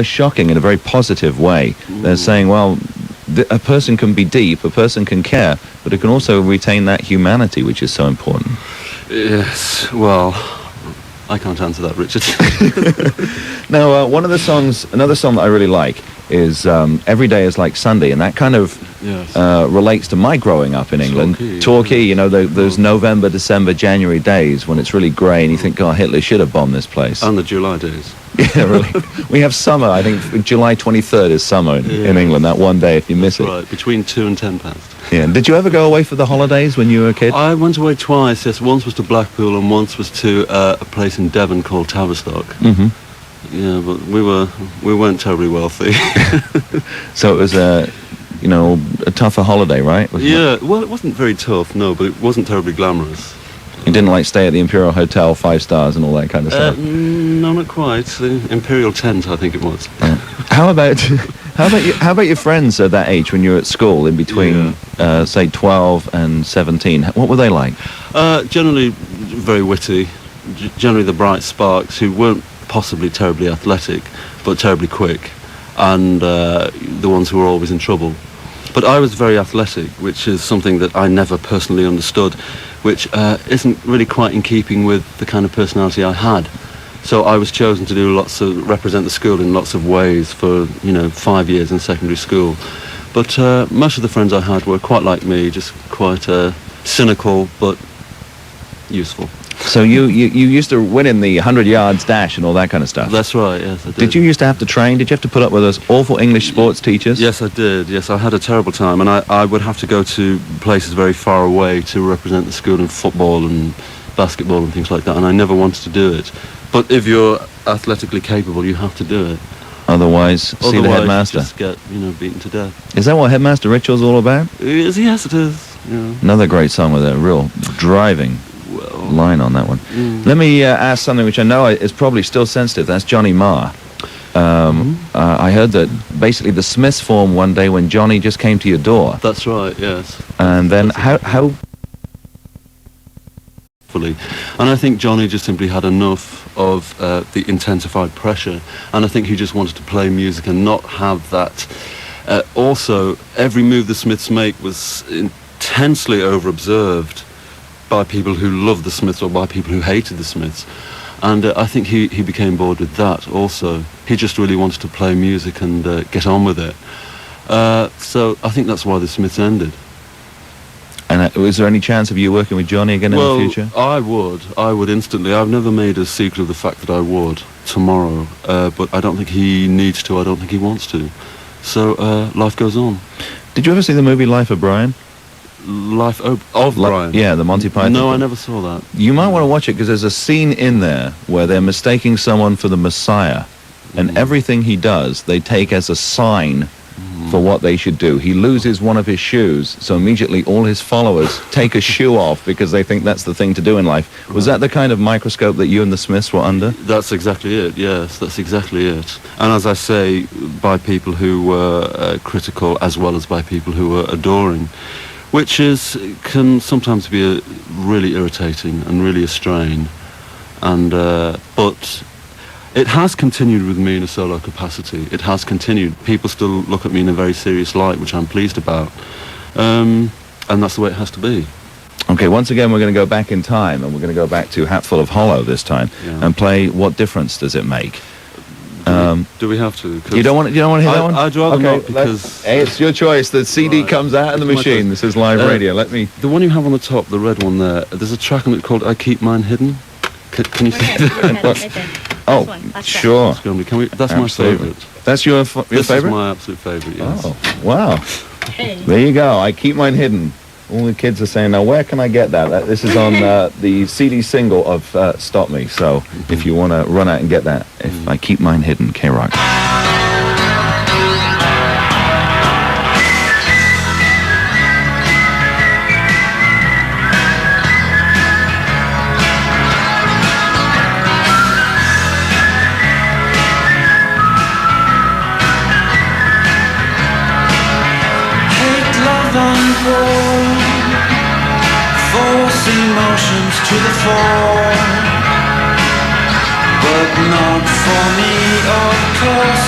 shocking in a very positive way. They're saying, well, a person can be deep, a person can care, but it can also retain that humanity, which is so important. Yes, well, I can't answer that, Richard. Now, one of the songs, another song that I really like is Every Day is Like Sunday, and that kind of relates to my growing up in England. Torquay, you know, those November, December, January days when it's really grey and you think, God, Hitler should have bombed this place. And the July days. Yeah, really. We have summer, I think July 23rd is summer in England, that one day if you miss it. Right, between 2 and 10 past. Yeah, did you ever go away for the holidays when you were a kid? I went away twice, yes. Once was to Blackpool and once was to a place in Devon called Tavistock. Mm-hmm. Yeah, but we weren't terribly wealthy. So it was a tougher holiday, right? Yeah, well, it wasn't very tough, no, but it wasn't terribly glamorous. You didn't like stay at the Imperial Hotel, 5 stars and all that kind of stuff? No, not quite. The Imperial tent, I think it was. How about your friends at that age when you were at school, in between, say, 12 and 17? What were they like? Generally very witty. Generally the bright sparks who weren't possibly terribly athletic, but terribly quick, and the ones who were always in trouble. But I was very athletic, which is something that I never personally understood, which isn't really quite in keeping with the kind of personality I had. So I was chosen to represent the school in lots of ways for 5 years in secondary school. But most of the friends I had were quite like me, just quite cynical but useful. So you used to win in the 100 yards dash and all that kind of stuff? That's right, yes, I did. Did you used to have to train? Did you have to put up with those awful English sports teachers? Yes, I did. Yes, I had a terrible time, and I would have to go to places very far away to represent the school in football and basketball and things like that, and I never wanted to do it. But if you're athletically capable, you have to do it. Otherwise, see the headmaster. You just get, beaten to death. Is that what Headmaster Ritual's all about? Yes, it is. Yeah. Another great song with a real driving line on that one. Let me ask something which I know is probably still sensitive. That's Johnny Marr. I heard that basically the Smiths formed one day when Johnny just came to your door. That's right, yes. And then how fully. And I think Johnny just simply had enough of the intensified pressure, and I think he just wanted to play music and not have that. Also, every move the Smiths make was intensely over-observed by people who loved the Smiths or by people who hated the Smiths. And I think he became bored with that also. He just really wanted to play music and get on with it. So I think that's why the Smiths ended. And was there any chance of you working with Johnny again in the future? I would instantly. I've never made a secret of the fact that I would tomorrow, but I don't think he needs to, I don't think he wants to. So life goes on. Did you ever see the movie Life of Brian? Life of Brian? Yeah, the Monty Python. No, I never saw that. You might want to watch it because there's a scene in there where they're mistaking someone for the Messiah, and everything he does they take as a sign for what they should do. He loses one of his shoes, so immediately all his followers take a shoe off because they think that's the thing to do in life. Was that the kind of microscope that you and the Smiths were under? That's exactly it, yes, that's exactly it. And as I say, by people who were critical as well as by people who were adoring, which can sometimes be really irritating and really a strain. And but it has continued with me in a solo capacity. It has continued. People still look at me in a very serious light, which I'm pleased about. And that's the way it has to be. Okay, once again, we're going to go back in time, and we're going to go back to Hatful of Hollow this time, and play What Difference Does It Make? Do we have to? You don't want to hear that one? I'd rather not, because... Hey, it's your choice. The CD comes out of the machine. This is live radio. Let me... The one you have on the top, the red one there, there's a track on it called I Keep Mine Hidden. Can you see that? Oh, sure. Can we? That's my favourite. That's your favourite? This is my absolute favourite, yes. Oh, wow. There you go. I Keep Mine Hidden. All the kids are saying, now where can I get that? This is on the CD single of Stop Me. So if you want to run out and get that, if I Keep Mine Hidden, KROQ. Force emotions to the fore, but not for me, of course,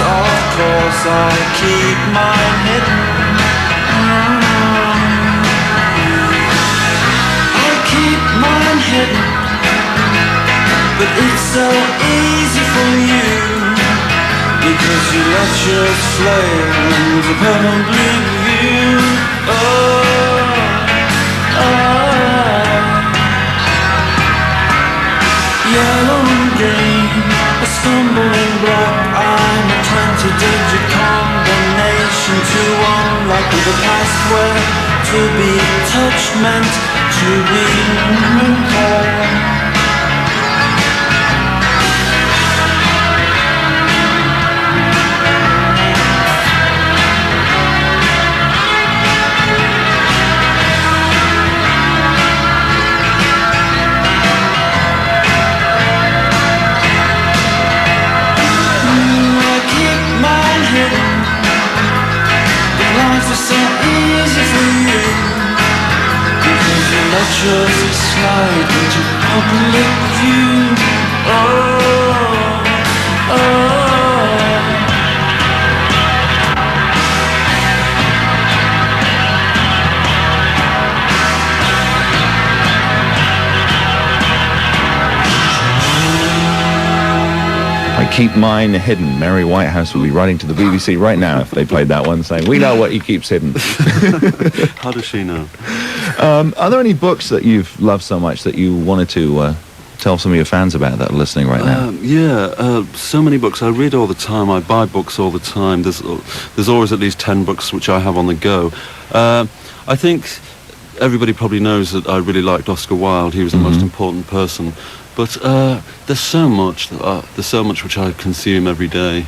I keep mine hidden. I keep mine hidden, but it's so easy for you, because you let your flames permanently view. Yellow and green, a stumbling block. I'm a 20-digit combination to unlucky the past, where to be touched meant to be recalled. Just slide into public view. I Keep Mine Hidden. Mary Whitehouse will be writing to the BBC right now if they played that one, saying, we know what he keeps hidden. How does she know? Are there any books that you've loved so much that you wanted to tell some of your fans about that are listening right now? So many books. I read all the time. I buy books all the time. There's always at least 10 books which I have on the go. I think everybody probably knows that I really liked Oscar Wilde. He was the most important person. But there's so much which I consume every day.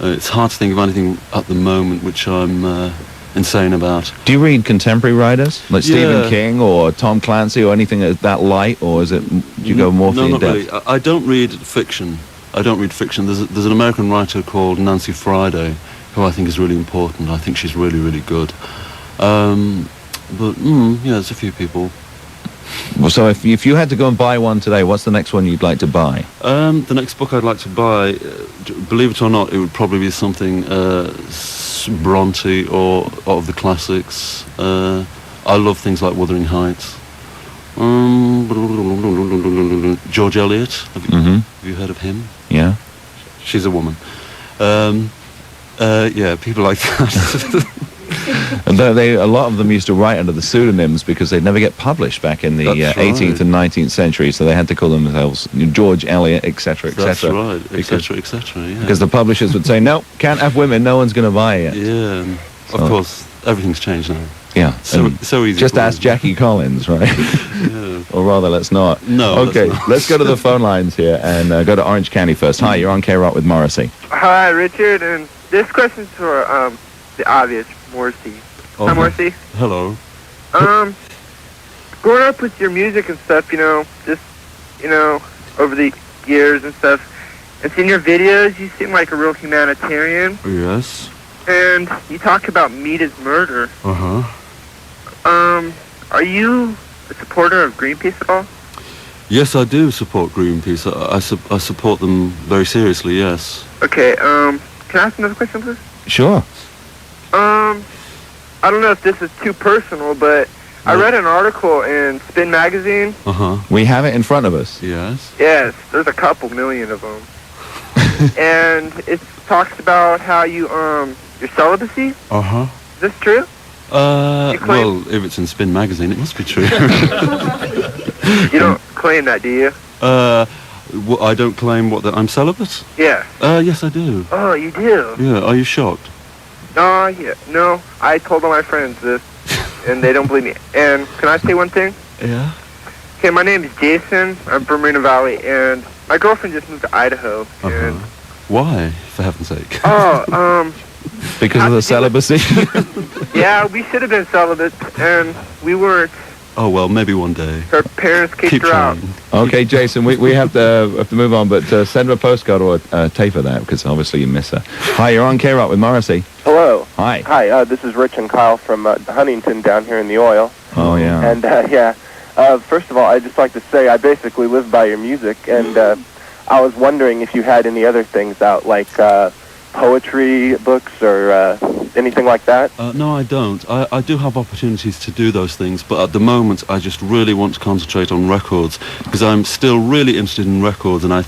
It's hard to think of anything at the moment which I'm insane about. Do you read contemporary writers like Stephen King or Tom Clancy or anything that light, or is it? Do you go more for No, in not depth? really. I don't read fiction. There's an American writer called Nancy Friday who I think is really important. I think she's really, really good. But yeah, there's a few people. Well, so if you had to go and buy one today, what's the next one you'd like to buy? The next book I'd like to buy, believe it or not, it would probably be something Bronte or of the classics. I love things like Wuthering Heights. George Eliot. Have you heard of him? Yeah. She's a woman. Yeah, people like that. And a lot of them used to write under the pseudonyms because they'd never get published back in the 18th and 19th century, so they had to call themselves George Eliot, etc., etc. That's right, etc., etc. Yeah. Because the publishers would say, no, can't have women, no one's going to buy it. Yeah, and of course, everything's changed now. Yeah, so easy. Just ask Jackie Collins, right? Yeah. Or rather, let's not. No. Okay, let's go to the phone lines here and go to Orange County first. Hi, you're on KROQ with Morrissey. Hi, Richard, and this question's for the obvious Morrissey. Okay. Hi, Morrissey. Hello. Growing up with your music and stuff, just over the years and stuff, and seeing your videos, you seem like a real humanitarian. Yes. And you talk about meat is murder. Are you a supporter of Greenpeace at all? Yes, I do support Greenpeace. I support them very seriously, yes. Okay, can I ask another question, please? Sure. I don't know if this is too personal, but I read an article in Spin Magazine. We have it in front of us. Yes. Yes, there's a couple million of them. And it talks about how your celibacy. Is this true? Well, if it's in Spin Magazine, it must be true. You don't claim that, do you? I don't claim that I'm celibate? Yeah. Yes, I do. Oh, you do? Yeah, are you shocked? Yeah. No, I told all my friends this, and they don't believe me. And can I say one thing? Yeah? Okay, my name is Jason. I'm from Marina Valley, and my girlfriend just moved to Idaho. And why, for heaven's sake? Because of the celibacy? Yeah, we should have been celibate, and we weren't. Oh, well, maybe one day. Her parents kicked her out. Okay, Jason, we have to move on, but send her a postcard or a tape of that, because obviously you miss her. Hi, you're on KROQ with Morrissey. Hello. Hi. Hi, this is Rich and Kyle from Huntington down here in the oil. Oh, yeah. And, first of all, I'd just like to say I basically live by your music, and I was wondering if you had any other things out, like poetry books or anything like that? No, I don't. I do have opportunities to do those things, but at the moment I just really want to concentrate on records, because I'm still really interested in records, and I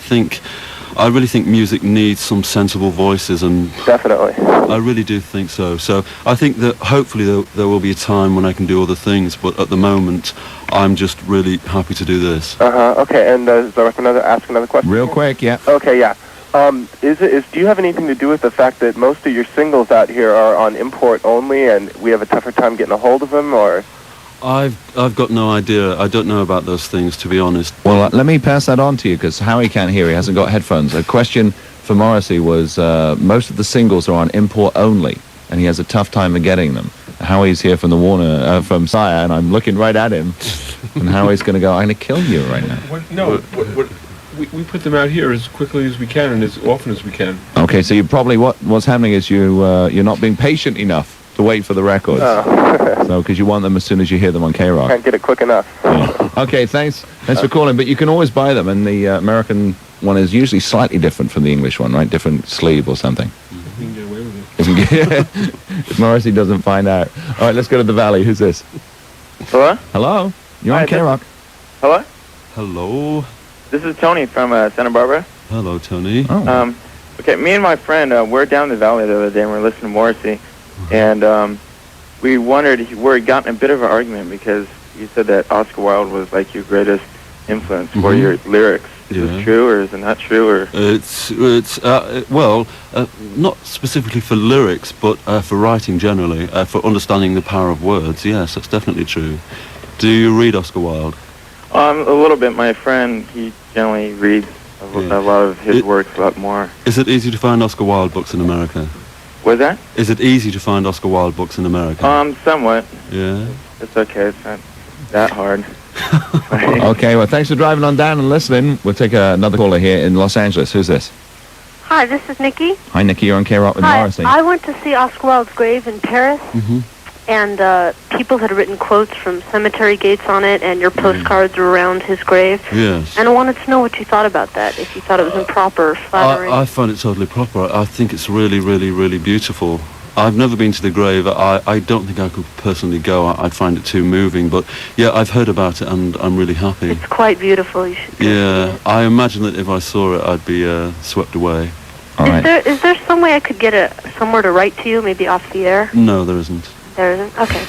really think music needs some sensible voices, and definitely, I really do think so. So I think that hopefully there will be a time when I can do other things, but at the moment I'm just really happy to do this. Okay, and so I can ask another question? Real quick, yeah. Okay, yeah. Do you have anything to do with the fact that most of your singles out here are on import only, and we have a tougher time getting a hold of them, or? I've got no idea. I don't know about those things, to be honest. Well, let me pass that on to you, because Howie can't hear. He hasn't got headphones. A question for Morrissey was, most of the singles are on import only, and he has a tough time of getting them. Howie's here from the from Sire, and I'm looking right at him, and Howie's going to go, I'm going to kill you right now. We put them out here as quickly as we can and as often as we can. Okay, so you probably what's happening is you're not being patient enough to wait for the records. So because you want them as soon as you hear them on KROQ. Can't get it quick enough. Yeah. Okay, thanks for calling. But you can always buy them, and the American one is usually slightly different from the English one, right? Different sleeve or something. We can get away with it. If Morrissey doesn't find out. All right, let's go to the Valley. Who's this? Hello? Hello? You're on KROQ. Hello? Hello? This is Tony from Santa Barbara. Hello, Tony. Oh. Okay, me and my friend, we're down the valley the other day and we're listening to Morrissey. And we wondered, we got in a bit of an argument because you said that Oscar Wilde was like your greatest influence for your lyrics. Is it true, or is it not true? Or it's not specifically for lyrics, but for writing generally, for understanding the power of words. Yes, that's definitely true. Do you read Oscar Wilde? a little bit. My friend, he generally reads a lot of his works, a lot more. Is it easy to find Oscar Wilde books in America? What's that? Is it easy to find Oscar Wilde books in America? Somewhat. Yeah. It's okay. It's not that hard. Okay, well, thanks for driving on down and listening. We'll take another caller here in Los Angeles. Who's this? Hi, this is Nikki. Hi, Nikki. You're on KROQ with Hi, Morrissey. I went to see Oscar Wilde's grave in Paris, and people had written quotes from cemetery gates on it, and your postcards were around his grave. Yes. And I wanted to know what you thought about that, if you thought it was improper or flattering. I find it totally proper. I think it's really, really, really beautiful. I've never been to the grave. I don't think I could personally go. I'd find it too moving. But yeah, I've heard about it and I'm really happy. It's quite beautiful. You should go Yeah, see it. I imagine that if I saw it, I'd be swept away. All right. Is there some way I could get somewhere to write to you, maybe off the air? No, there isn't. There isn't? Okay.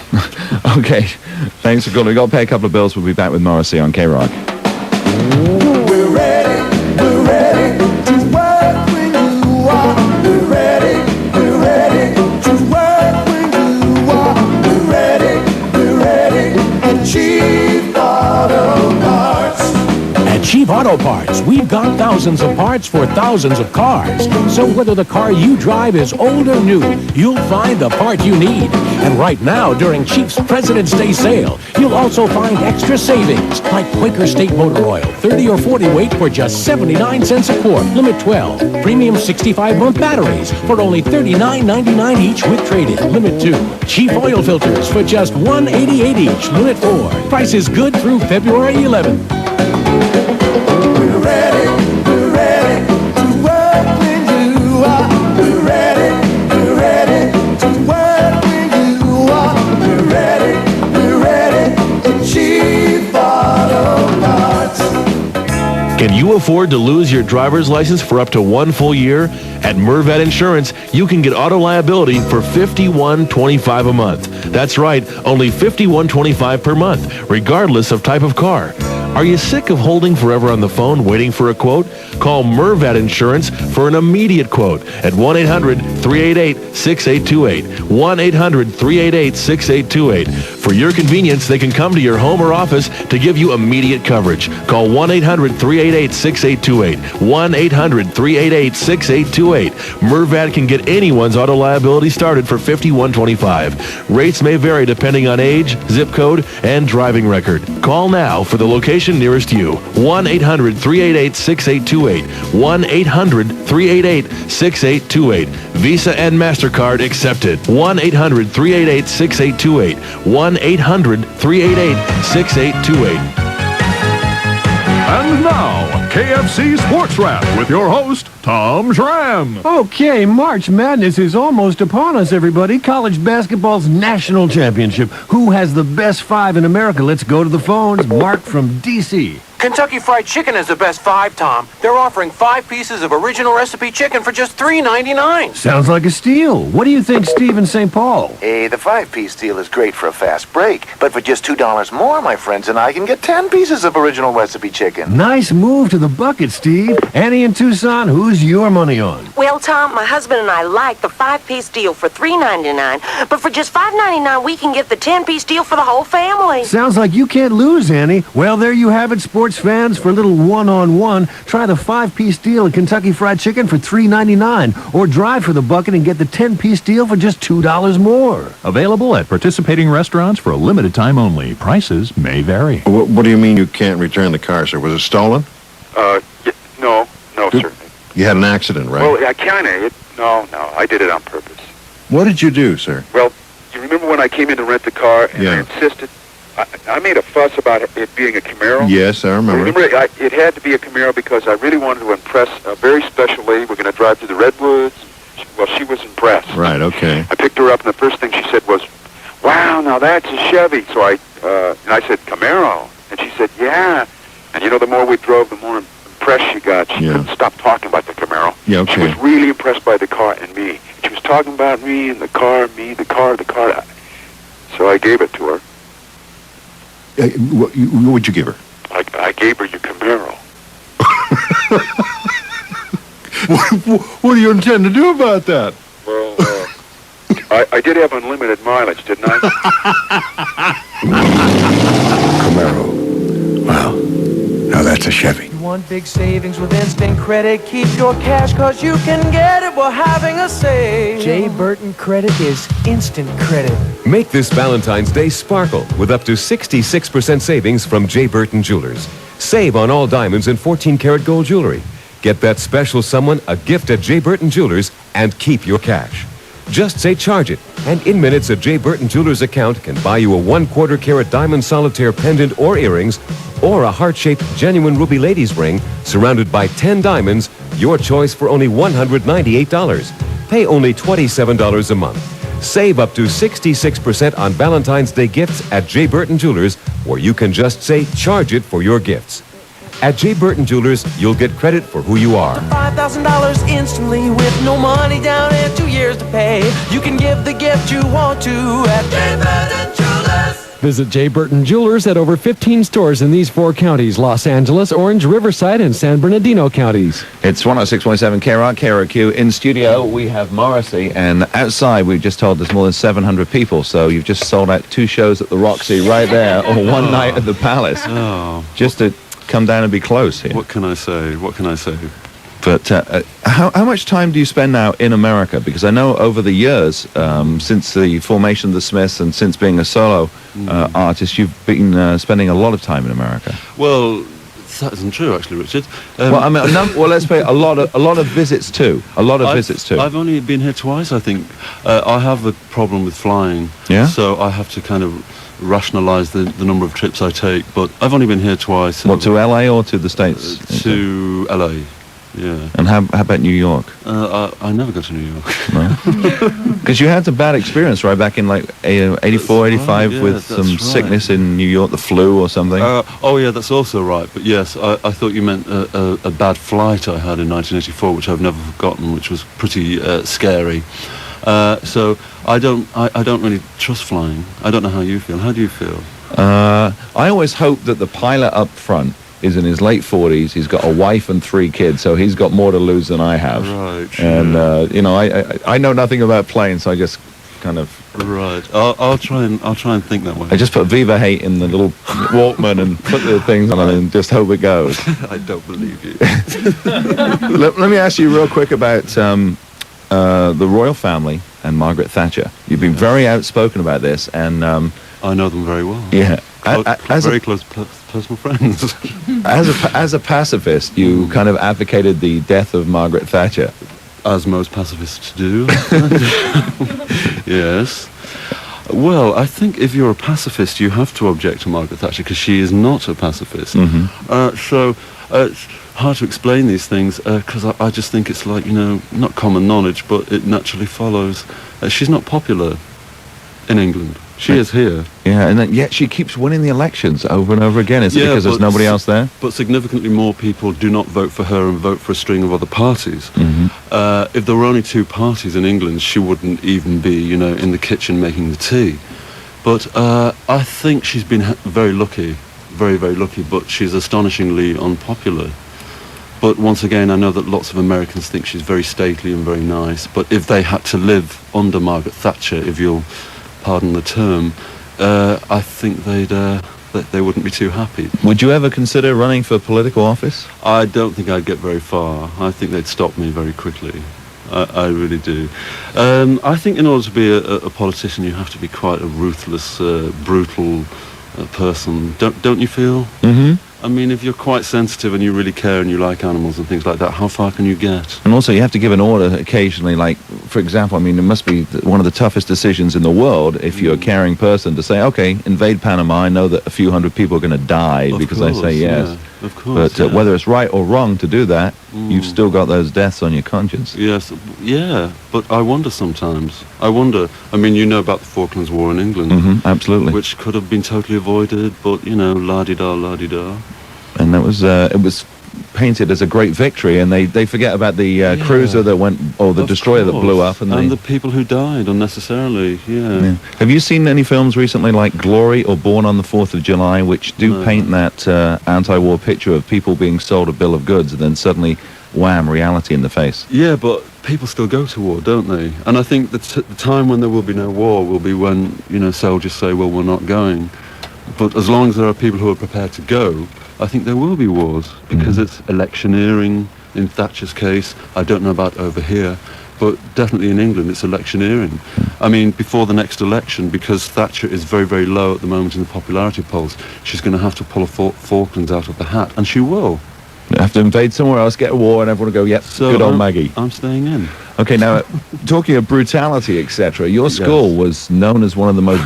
Okay. Thanks for calling. We've got to pay a couple of bills. We'll be back with Morrissey on KROQ. We're ready to work when you are. We're ready to work when you are. We're ready at Cheap Auto Parts. At Cheap Auto Parts, we've got thousands of parts for thousands of cars. So whether the car you drive is old or new, you'll find the part you need. And right now, during Cheap's President's Day sale, you'll also find extra savings, like Quaker State Motor Oil, 30 or 40 weight for just 79 cents a quart, limit 12. Premium 65-month batteries for only $39.99 each with trade-in, limit 2. Cheap oil filters for just $188 each, limit 4. Price is good through February 11th. We're ready to work when you are. We're ready to work when you are. We're ready at Cheap Auto Parts. Can you afford to lose your driver's license for up to 1 full year? At Mervet Insurance, you can get auto liability for $51.25 a month. That's right, only $51.25 per month, regardless of type of car. Are you sick of holding forever on the phone waiting for a quote? Call Mervet Insurance for an immediate quote at 1-800-388-6828. 1-800-388-6828. For your convenience, they can come to your home or office to give you immediate coverage. Call 1-800-388-6828. 1-800-388-6828. Mervat can get anyone's auto liability started for $51.25. Rates may vary depending on age, zip code, and driving record. Call now for the location nearest you. 1-800-388-6828. 1-800-388-6828. Visa and MasterCard accepted. 1-800-388-6828. 1-800-388-6828. And now, KFC Sports Wrap with your host, Tom Schramm. Okay, March Madness is almost upon us, everybody. College basketball's national championship. Who has the best 5 in America? Let's go to the phones. Mark from D.C. Kentucky Fried Chicken is the best 5, Tom. They're offering 5 pieces of original recipe chicken for just $3.99. Sounds like a steal. What do you think, Steve in St. Paul? Hey, the 5-piece deal is great for a fast break, but for just $2 more, my friends and I can get 10 pieces of original recipe chicken. Nice move to the bucket, Steve. Annie in Tucson, who's your money on? Well, Tom, my husband and I like the 5-piece deal for $3.99, but for just $5.99, we can get the 10-piece deal for the whole family. Sounds like you can't lose, Annie. Well, there you have it, sports fans. For a little one-on-one, try the 5-piece deal at Kentucky Fried Chicken for $3.99, or drive for the bucket and get the 10-piece deal for just $2 more. Available at participating restaurants for a limited time only. Prices may vary. What do you mean you can't return the car, sir? Was it stolen? No, sir. You had an accident, right? Well, I kinda. No, I did it on purpose. What did you do, sir? Well, you remember when I came in to rent the car and I Yeah. insisted? I made a fuss about it being a Camaro. Yes, I remember. Remember, it had to be a Camaro because I really wanted to impress a very special lady. We're going to drive through the Redwoods. Well, she was impressed. Right, okay. I picked her up, and the first thing she said was, "Wow, now that's a Chevy." So I said, "Camaro," and she said, "Yeah." And you know, the more we drove, the more impressed she got. She couldn't stop talking about the Camaro. Yeah, okay. She was really impressed by the car and me. She was talking about me and the car, me, the car. So I gave it to her. What would you give her? I gave her your Camaro. What do you intend to do about that? Well, I did have unlimited mileage, didn't I? Camaro. Wow. Now that's a Chevy. You want big savings with instant credit? Keep your cash, cause you can get it while having a sale. J. Burton Credit is instant credit. Make this Valentine's Day sparkle with up to 66% savings from J. Burton Jewelers. Save on all diamonds and 14-karat gold jewelry. Get that special someone a gift at J. Burton Jewelers and keep your cash. Just say charge it, and in minutes a J. Burton Jewelers account can buy you a 1/4 carat diamond solitaire pendant or earrings, or a heart-shaped genuine ruby ladies ring surrounded by 10 diamonds, your choice for only $198. Pay only $27 a month. Save up to 66% on Valentine's Day gifts at J. Burton Jewelers, where you can just say charge it for your gifts. At J. Burton Jewelers, you'll get credit for who you are. $5,000 instantly with no money down and 2 years to pay. You can give the gift you want to at J. Burton Jewelers. Visit J. Burton Jewelers at over 15 stores in these 4 counties: Los Angeles, Orange, Riverside, and San Bernardino counties. It's 106.7 KROQ, KROQ. In studio, we have Morrissey, and outside, we've just told there's more than 700 people, so you've just sold out 2 shows at the Roxy right there, or 1 night at the Palace. Oh. Just to come down and be close here. What can I say? What can I say? But how much time do you spend now in America? Because I know over the years, since the formation of the Smiths and since being a solo artist, you've been spending a lot of time in America. Well, that isn't true, actually, Richard. Well, I mean, well, let's say a lot of visits too. A lot of visits too. I've only been here twice, I think. I have a problem with flying. Yeah? So I have to kind of rationalise the number of trips I take. But I've only been here twice. What, to LA or to the States? To LA. Yeah. And how about New York? I never go to New York. No? Because you had a bad experience right back in like 84, 85 with some sickness in New York, the flu or something. Oh yeah, that's also right. But yes, I thought you meant a bad flight I had in 1984, which I've never forgotten, which was pretty scary. So I don't really trust flying. I don't know how you feel. How do you feel? I always hope that the pilot up front is in his late 40s. He's got a wife and 3 kids, so he's got more to lose than I have. Right. And you know, I know nothing about planes, so I just kind of. Right. I'll try and think that way. I just put Viva Hate in the little Walkman and put the things on and just hope it goes. I don't believe you. Let me ask you real quick about the royal family and Margaret Thatcher. You've been very outspoken about this, and I know them very well. Yeah. Very close personal friends. As a pacifist, you kind of advocated the death of Margaret Thatcher. As most pacifists do. Yes. Well, I think if you're a pacifist, you have to object to Margaret Thatcher because she is not a pacifist. So it's hard to explain these things because I just think it's like, you know, not common knowledge, but it naturally follows. She's not popular in England. She is here. Yeah, and then, yet she keeps winning the elections over and over again. Is it because there's nobody else there? But significantly more people do not vote for her and vote for a string of other parties. If there were only 2 parties in England, she wouldn't even be, you know, in the kitchen making the tea. But I think she's been very lucky, very, very lucky, but she's astonishingly unpopular. But once again, I know that lots of Americans think she's very stately and very nice, but if they had to live under Margaret Thatcher, if you'll pardon the term, I think they wouldn't be too happy. Would you ever consider running for political office? I don't think I'd get very far. I think they'd stop me very quickly. I really do. I think in order to be a politician, you have to be quite a ruthless, brutal person. Don't you feel? I mean, if you're quite sensitive and you really care and you like animals and things like that, how far can you get? And also, you have to give an order occasionally. Like, for example, I mean, it must be one of the toughest decisions in the world if you're a caring person to say, okay, invade Panama. I know that a few hundred people are going to die because I say yes. Yeah, of course. But whether it's right or wrong to do that, you've still got those deaths on your conscience. Yes, yeah. But I wonder sometimes. I mean, you know about the Falklands War in England. Absolutely. Which could have been totally avoided, but, you know, la-di-da, la-di-da. And that was it was painted as a great victory, and they forget about the cruiser that went, or the destroyer that blew up, and the people who died unnecessarily. Yeah. Have you seen any films recently like Glory or Born on the 4th of July, which do paint that anti-war picture of people being sold a bill of goods and then suddenly, wham, reality in the face? Yeah, but people still go to war, don't they? And I think the time when there will be no war will be when, you know, soldiers say, well, we're not going. But as long as there are people who are prepared to go, I think there will be wars, because it's electioneering in Thatcher's case. I don't know about over here, but definitely in England it's electioneering. I mean, before the next election, because Thatcher is very, very low at the moment in the popularity polls, she's going to have to pull a Falklands out of the hat, and she will. Have to invade somewhere else, get a war, and everyone will go, yep, So good old Maggie. I'm staying in. Okay, now, talking of brutality, etc., your school was known as one of the most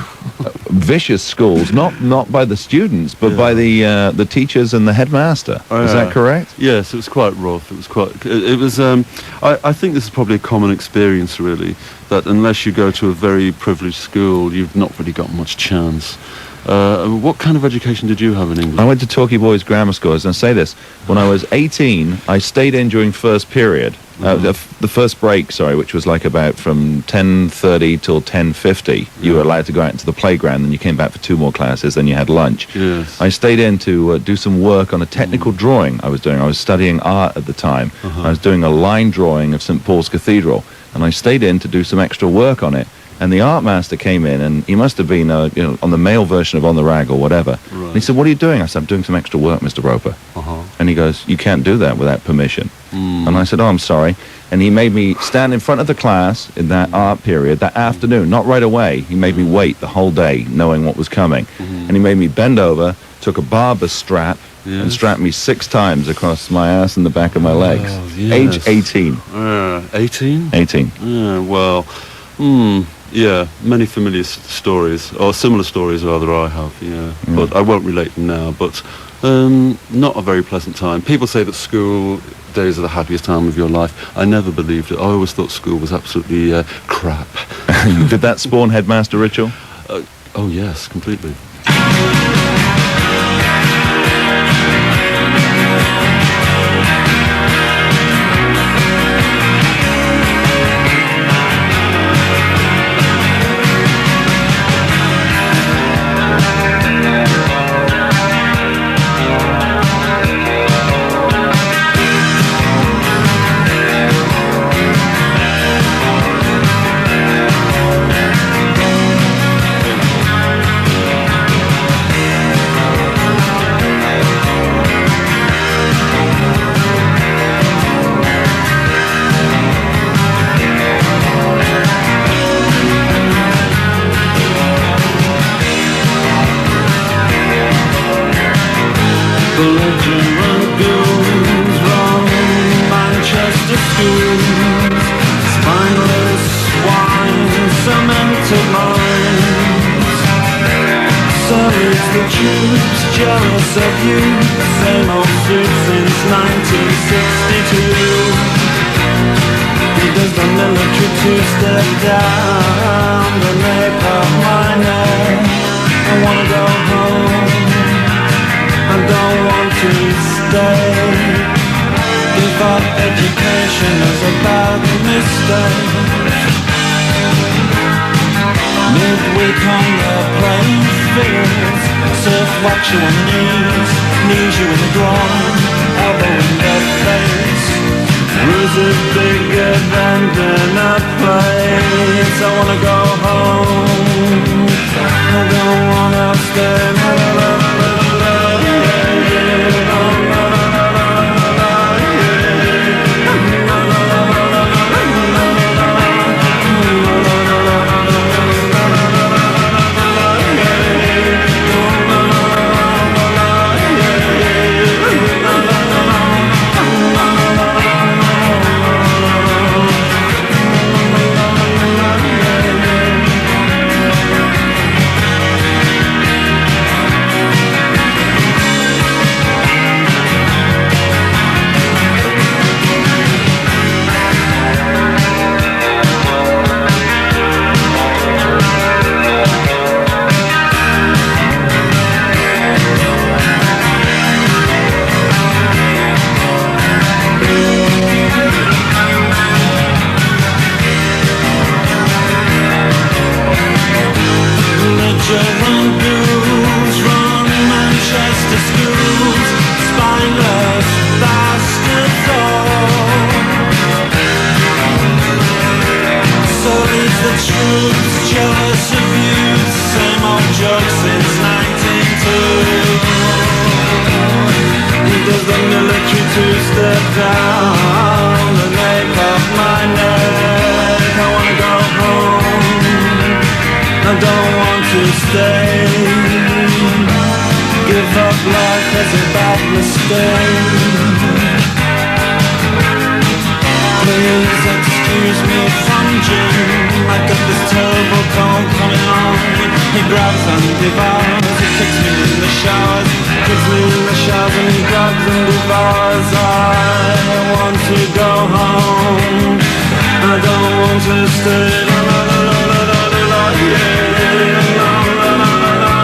vicious schools, not by the students, but by the teachers and the headmaster. Is that correct? Yes, it was quite rough. It was quite. It was. I think this is probably a common experience, really, that unless you go to a very privileged school, you've not really got much chance. What kind of education did you have in England? I went to Torquay Boys Grammar School. I was going to say this. When I was 18, I stayed in during first period, the first break, sorry, which was like about from 10:30 till 10:50. You were allowed to go out into the playground, and you came back for 2 more classes, then you had lunch. Yes. I stayed in to do some work on a technical drawing I was doing. I was studying art at the time. I was doing a line drawing of St. Paul's Cathedral, and I stayed in to do some extra work on it. And the art master came in, and he must have been, on the male version of On the Rag or whatever. Right. And he said, "What are you doing?" I said, "I'm doing some extra work, Mr. Roper." And he goes, "You can't do that without permission." And I said, "Oh, I'm sorry." And he made me stand in front of the class in that art period, that afternoon, not right away. He made me wait the whole day, knowing what was coming. And he made me bend over, took a barber strap, and strapped me 6 times across my ass and the back of my legs. Age 18. 18? 18. Yeah, well, yeah, many familiar stories, or similar stories rather I have, but I won't relate them now, but not a very pleasant time. People say that school days are the happiest time of your life. I never believed it. I always thought school was absolutely crap. Did that spawn headmaster ritual? Oh yes, completely. Jealous of you, same old suit since 1962. Does the military two-step down the nape of my neck? I wanna go home, I don't want to stay. Give up education is a bad mistake. Midweek on the playing fields, surf watch you on knees you in the groin, elbow in the face. Bruises bigger than dinner plates. I wanna go home, I don't wanna stay. Give up life as a bad mistake. Please excuse me from Jim. I got this terrible cold coming on. He grabs and devours. He kicks me in the showers. Kicks me in the showers and he grabs and devours. I want to go home. I don't want to stay. La la la la la la la yeah. La la la la la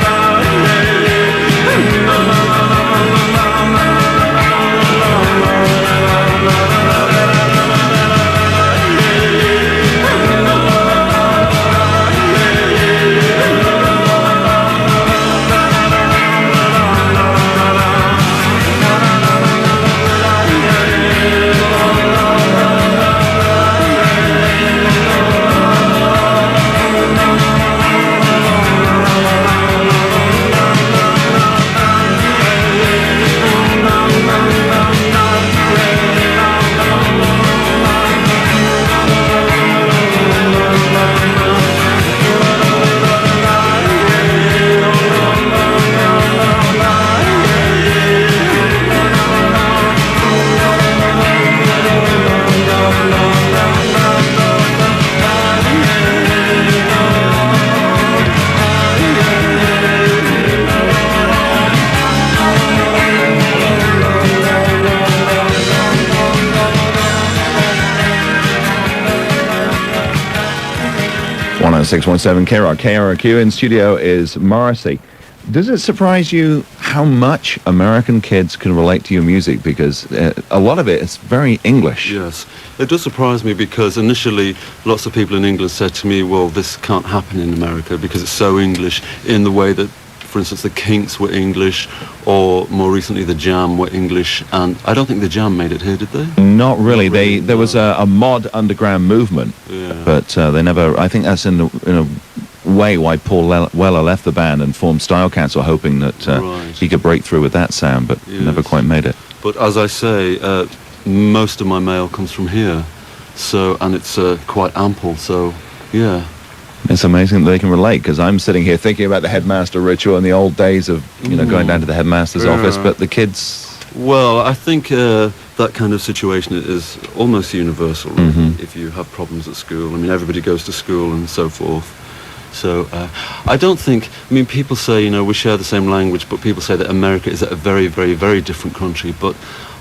la yeah. La la la la la la la. KROQ. In studio is Morrissey. Does it surprise you how much American kids can relate to your music? Because a lot of it is very English. Yes, it does surprise me because initially lots of people in England said to me, well, this can't happen in America because it's so English in the way that, for instance, the Kinks were English, or more recently the Jam were English, and I don't think the Jam made it here, did they? Not really. There was a mod underground movement, but they never. I think that's in a way why Paul Weller left the band and formed Style Council, hoping that he could break through with that sound, but never quite made it. But as I say, most of my mail comes from here, so and it's quite ample. So yeah. It's amazing that they can relate, because I'm sitting here thinking about the headmaster ritual and the old days of, going down to the headmaster's office, but the kids... Well, I think that kind of situation is almost universal, really, if you have problems at school. I mean, everybody goes to school and so forth. So I don't think... I mean, people say, we share the same language, but people say that America is a very, very, very different country, but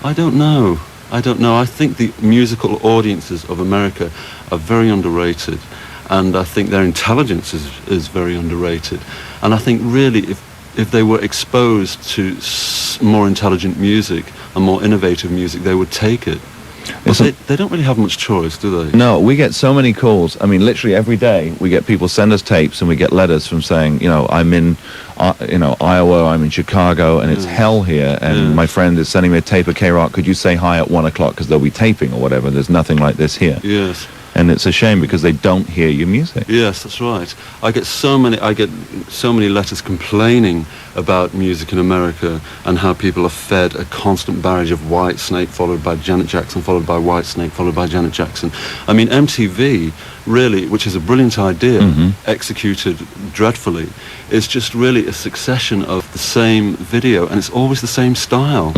I don't know. I think the musical audiences of America are very underrated. And I think their intelligence is very underrated. And I think really if they were exposed to more intelligent music and more innovative music, they would take it. But they don't really have much choice, do they? No, we get so many calls. I mean, literally every day we get people send us tapes and we get letters from saying, I'm in, Iowa, I'm in Chicago, and it's hell here. And my friend is sending me a tape of KROQ. Could you say hi at 1 o'clock because they'll be taping or whatever? There's nothing like this here. Yes. And it's a shame because they don't hear your music. Yes, that's right. I get so many letters complaining about music in America and how people are fed a constant barrage of White Snake followed by Janet Jackson, followed by White Snake, followed by Janet Jackson. I mean, MTV, really, which is a brilliant idea, executed dreadfully, is just really a succession of the same video, and it's always the same style.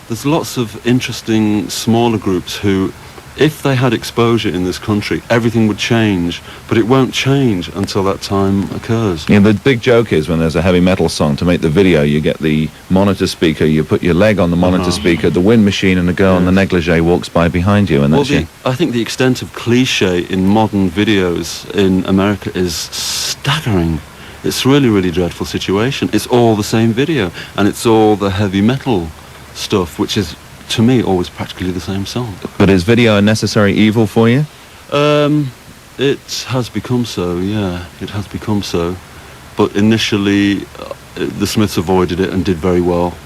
There's lots of interesting smaller groups who, if they had exposure in this country, everything would change, but it won't change until that time occurs. Yeah, the big joke is when there's a heavy metal song, to make the video, you get the monitor speaker, you put your leg on the monitor speaker, the wind machine, and a girl in the negligee walks by behind you, and that's I think the extent of cliche in modern videos in America is staggering. It's really, really dreadful situation. It's all the same video, and it's all the heavy metal stuff, which is, to me, always practically the same song. But is video a necessary evil for you? It has become so, yeah. It has become so. But initially, the Smiths avoided it and did very well.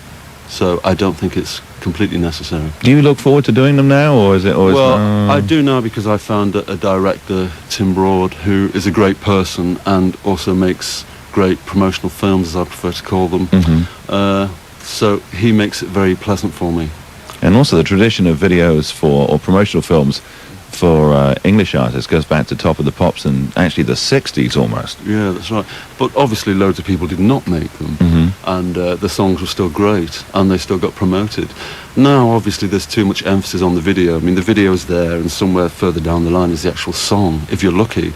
So I don't think it's completely necessary. Do you look forward to doing them now, or is it always... Well, I do now because I found a director, Tim Broad, who is a great person and also makes great promotional films, as I prefer to call them. So he makes it very pleasant for me. And also the tradition of videos or promotional films for English artists goes back to Top of the Pops and actually the 60s almost. Yeah, that's right. But obviously loads of people did not make them, and the songs were still great, and they still got promoted. Now, obviously, there's too much emphasis on the video. I mean, the video's there, and somewhere further down the line is the actual song, if you're lucky.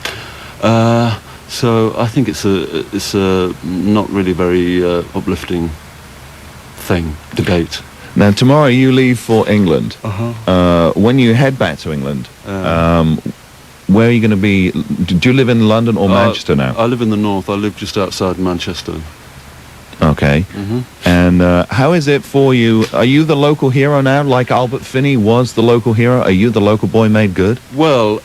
So I think it's a not really very uplifting debate. Now, tomorrow you leave for England. When you head back to England, where are you going to be? Do you live in London or Manchester now? I live in the north. I live just outside Manchester. Okay. And how is it for you? Are you the local hero now, like Albert Finney was the local hero? Are you the local boy made good? Well,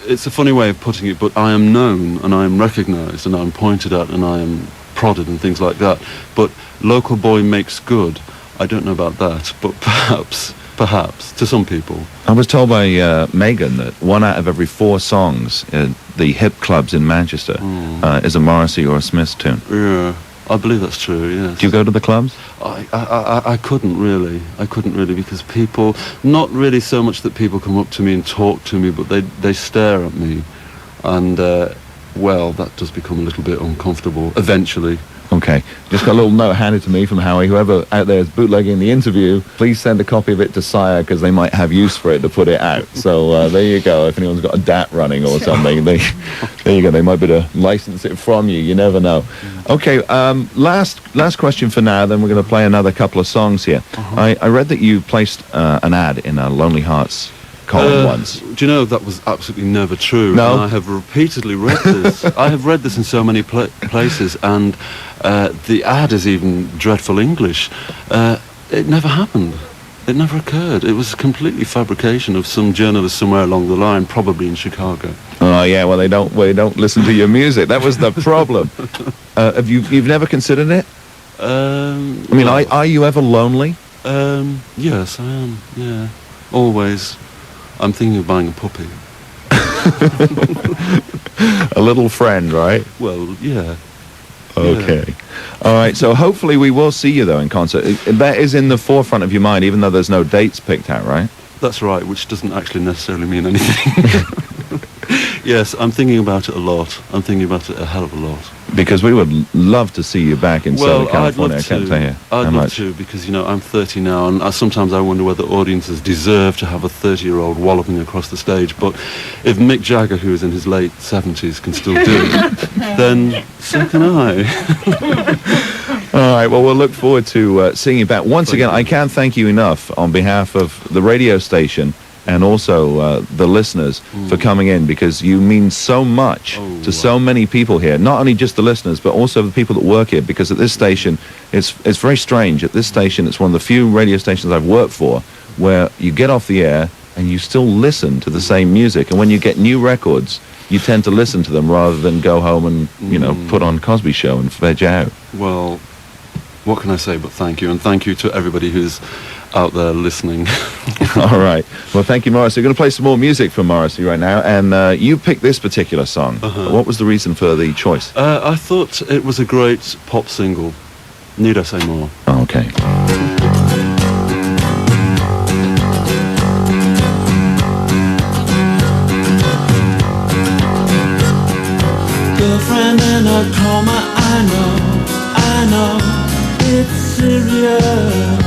it's a funny way of putting it, but I am known and I am recognised and I'm pointed at and I am prodded and things like that. But local boy makes good. I don't know about that, but perhaps, to some people. I was told by Megan that 1 out of every 4 songs in the hip clubs in Manchester is a Morrissey or a Smiths tune. Yeah, I believe that's true, yes. Do you go to the clubs? I couldn't really. I couldn't really, because people, not really so much that people come up to me and talk to me, but they stare at me. And, well, that does become a little bit uncomfortable, eventually. Okay, just got a little note handed to me from Howie. Whoever out there is bootlegging the interview, please send a copy of it to Sire, because they might have use for it to put it out. So there you go. If anyone's got a DAT running or something, there you go. They might be able to license it from you. You never know. Okay, last question for now, then we're going to play another couple of songs here. I read that you placed an ad in Lonely Hearts column once. Do you know, that was absolutely never true. No? And I have repeatedly read this. I have read this in so many places, and the ad is even dreadful English. It never happened. It never occurred. It was a completely fabrication of some journalist somewhere along the line, probably in Chicago. Oh yeah, well they don't listen to your music. That was the problem. You've never considered it? I mean, are you ever lonely? Yes, I am. Yeah, always. I'm thinking of buying a puppy. A little friend, right? Well, yeah. Okay. Yeah. All right, so hopefully we will see you, though, in concert. That is in the forefront of your mind, even though there's no dates picked out, right? That's right, which doesn't actually necessarily mean anything. Yes, I'm thinking about it a lot. I'm thinking about it a hell of a lot. Because we would love to see you back in Southern California. I can't tell you I'd love to, because, you know, I'm 30 now, and sometimes I wonder whether audiences deserve to have a 30-year-old walloping across the stage. But if Mick Jagger, who is in his late 70s, can still do it, then so can I. All right, well, we'll look forward to seeing you back. Once again, I can't thank you enough on behalf of the radio station and also the listeners for coming in, because you mean so much to so many people here. Not only just the listeners, but also the people that work here, because at this station, it's very strange. At this station, it's one of the few radio stations I've worked for where you get off the air and you still listen to the same music. And when you get new records, you tend to listen to them rather than go home and, you know, put on Cosby Show and veg out. Well, what can I say but thank you, and thank you to everybody who's out there listening. All right. Well, thank you, Morrissey. We're going to play some more music from Morrissey right now, and you picked this particular song. What was the reason for the choice? I thought it was a great pop single. Need I say more? Okay. Girlfriend in a coma, I know, it's serious.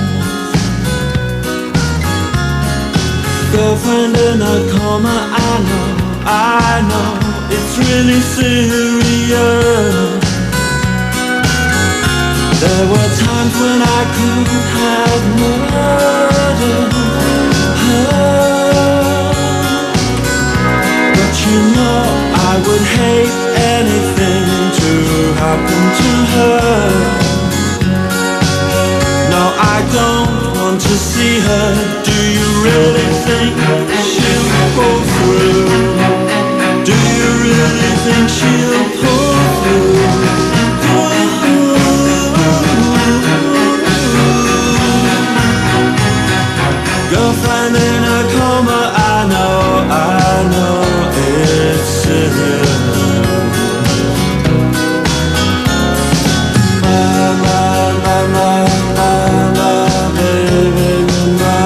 Girlfriend in a coma, I know, it's really serious. There were times when I could have murdered her, but you know I would hate anything to happen to her. No, I don't want to see her. Do you really think she'll pull through? Do you really think she'll pull through? Girlfriend in a coma, I know it's serious. My baby, my.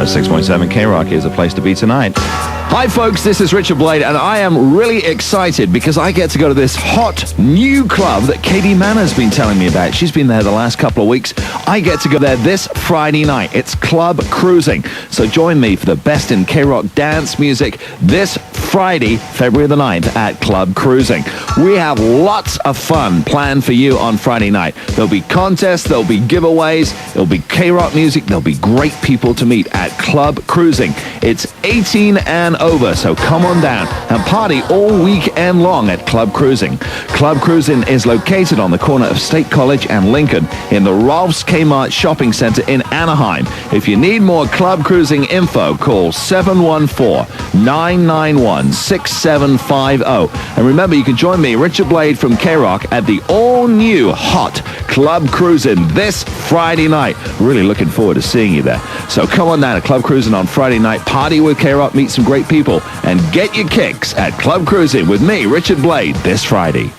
106.7 KROQ is a place to be tonight. Hi folks, this is Richard Blade, and I am really excited because I get to go to this hot new club that Katie Manner's been telling me about. She's been there the last couple of weeks. I get to go there this Friday night. It's Club Cruising. So join me for the best in KROQ dance music this Friday, February the 9th at Club Cruising. We have lots of fun planned for you on Friday night. There'll be contests, there'll be giveaways, there'll be KROQ music, there'll be great people to meet at Club Cruising. It's 18 and over, so come on down and party all weekend long at Club Cruising. Club Cruising is located on the corner of State College and Lincoln in the Rolf's Kmart Shopping Center in Anaheim. If you need more Club Cruising info, call 714-991-6750. And remember, you can join me, Richard Blade from KROQ, at the all-new hot Club Cruising this Friday night. Really looking forward to seeing you there. So come on down to Club Cruising on Friday night, party with KROQ, meet some great people, and get your kicks at Club Cruising with me, Richard Blade, this Friday.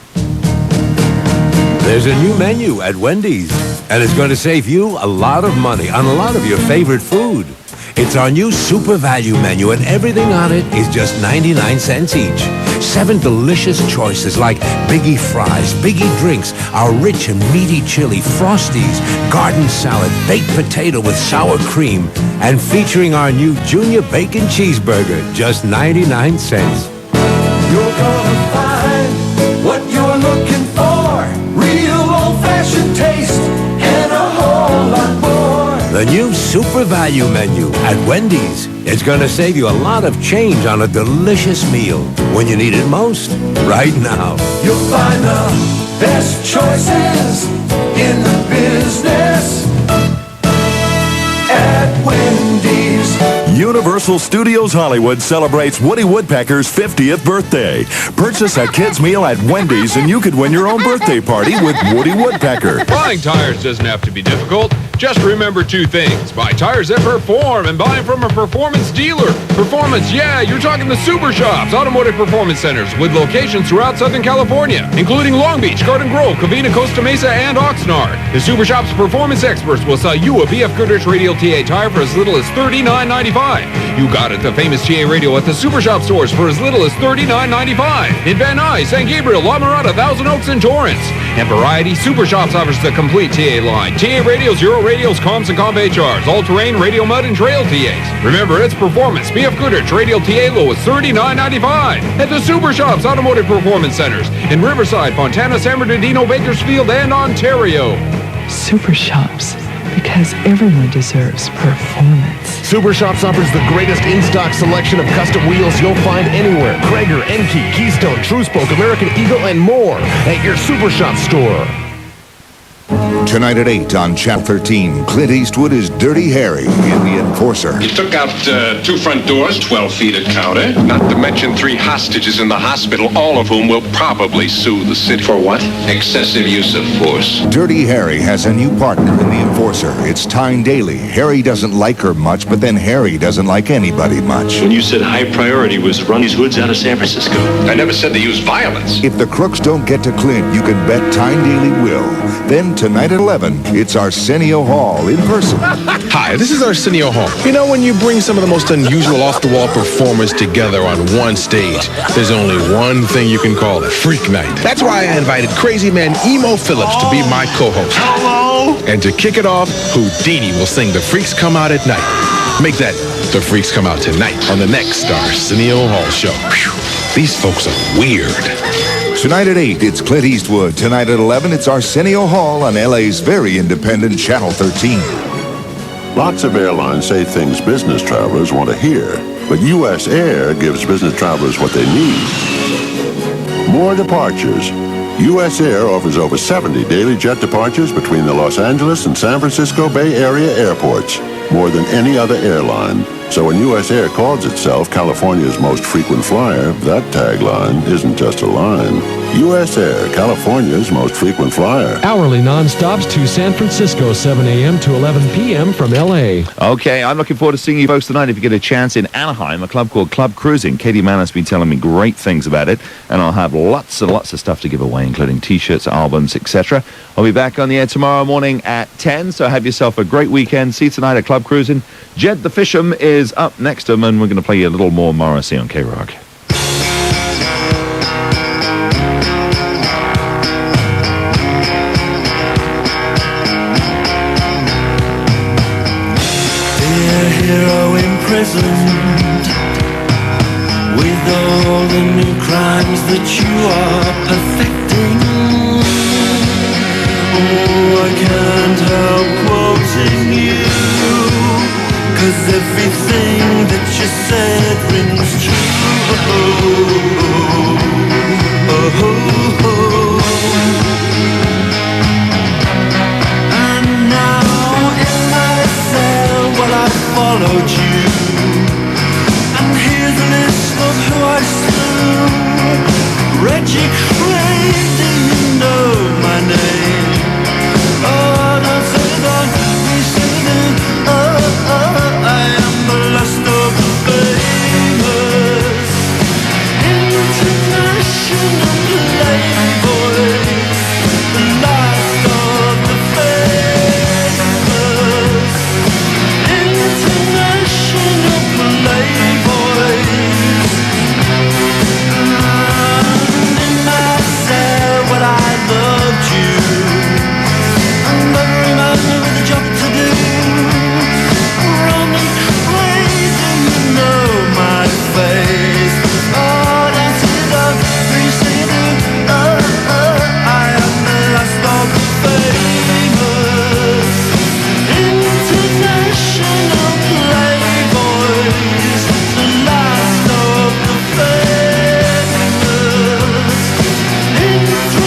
There's a new menu at Wendy's, and it's going to save you a lot of money on a lot of your favorite food. It's our new Super Value menu, and everything on it is just 99 cents each. 7 delicious choices like Biggie Fries, Biggie Drinks, our rich and meaty chili, Frosties, garden salad, baked potato with sour cream, and featuring our new Junior Bacon Cheeseburger, just 99 cents. You're gonna find what you're looking for. Real old-fashioned taste and a whole lot more. The new Super Value menu at Wendy's. It's going to save you a lot of change on a delicious meal when you need it most, right now. You'll find the best choices in the business at Wendy's. Universal Studios Hollywood celebrates Woody Woodpecker's 50th birthday. Purchase a kid's meal at Wendy's and you could win your own birthday party with Woody Woodpecker. Buying tires doesn't have to be difficult. Just remember 2 things. Buy tires that perform and buy them from a performance dealer. Performance, yeah, you're talking the Super Shops, Automotive Performance Centers, with locations throughout Southern California, including Long Beach, Garden Grove, Covina, Costa Mesa, and Oxnard. The Super Shops Performance Experts will sell you a BF Goodrich Radial TA tire for as little as $39.95. You got it, the famous TA radio at the Super Shop stores for as little as $39.95. In Van Nuys, San Gabriel, La Mirada, Thousand Oaks, and Torrance. And Variety Super Shops offers the complete TA line. TA radios, Euro radios, comms and comp HRs, all-terrain, radio mud, and trail TAs. Remember, it's performance. BF Goodrich Radial TA low is $39.95. At the Super Shops Automotive Performance Centers in Riverside, Fontana, San Bernardino, Bakersfield, and Ontario. Super Shops, because everyone deserves performance. Super Shops offers the greatest in-stock selection of custom wheels you'll find anywhere. Krager, Enkey, Keystone, TrueSpoke, American Eagle, and more at your Super Shop store. Tonight at 8 on Channel 13, Clint Eastwood is Dirty Harry in The Enforcer. He took out 2 front doors, 12 feet a counter, not to mention 3 hostages in the hospital, all of whom will probably sue the city. For what? Excessive use of force. Dirty Harry has a new partner in The Enforcer. It's Tyne Daly. Harry doesn't like her much, but then Harry doesn't like anybody much. When you said high priority was run these hoods out of San Francisco. I never said they use violence. If the crooks don't get to Clint, you can bet Tyne Daly will. Then tonight at 11, it's Arsenio Hall in person. Hi, this is Arsenio Hall. You know, when you bring some of the most unusual off-the-wall performers together on one stage, there's only one thing you can call it, Freak Night. That's why I invited crazy man Emo Phillips to be my co-host. Hello! And to kick it off, Houdini will sing The Freaks Come Out at Night. Make that The Freaks Come Out Tonight on the next Arsenio Hall show. Whew, these folks are weird. Tonight at 8, it's Clint Eastwood. Tonight at 11, it's Arsenio Hall on LA's very independent Channel 13. Lots of airlines say things business travelers want to hear, but U.S. Air gives business travelers what they need. More departures. U.S. Air offers over 70 daily jet departures between the Los Angeles and San Francisco Bay Area airports, more than any other airline. So when U.S. Air calls itself California's most frequent flyer, that tagline isn't just a line. U.S. Air, California's most frequent flyer. Hourly nonstops to San Francisco, 7 a.m. to 11 p.m. from L.A. Okay, I'm looking forward to seeing you folks tonight if you get a chance in Anaheim, a club called Club Cruising. Katie Mann has been telling me great things about it, and I'll have lots and lots of stuff to give away, including T-shirts, albums, etc. I'll be back on the air tomorrow morning at 10, so have yourself a great weekend. See you tonight at Club Cruising. Jed the Fisham is up next to him, and we're going to play you a little more Morrissey on KROQ. Hero imprisoned with all the new crimes that you are perfecting. Oh, I can't help quoting you, 'cause everything that you said rings true. And now in my cell, well, I followed you, and here's a list of who I slew. Reggie Craig, do you know my name? Oh, don't say that, please say that. Oh, I am the last of the famous international playboys, the last of the famous international playboys. And in my cell, well, I loved you, and every man with a job to do. Running crazy, you know my face. Oh, don't say that, please say that. Oh, I am the last of the famous international playboys, the last of the famous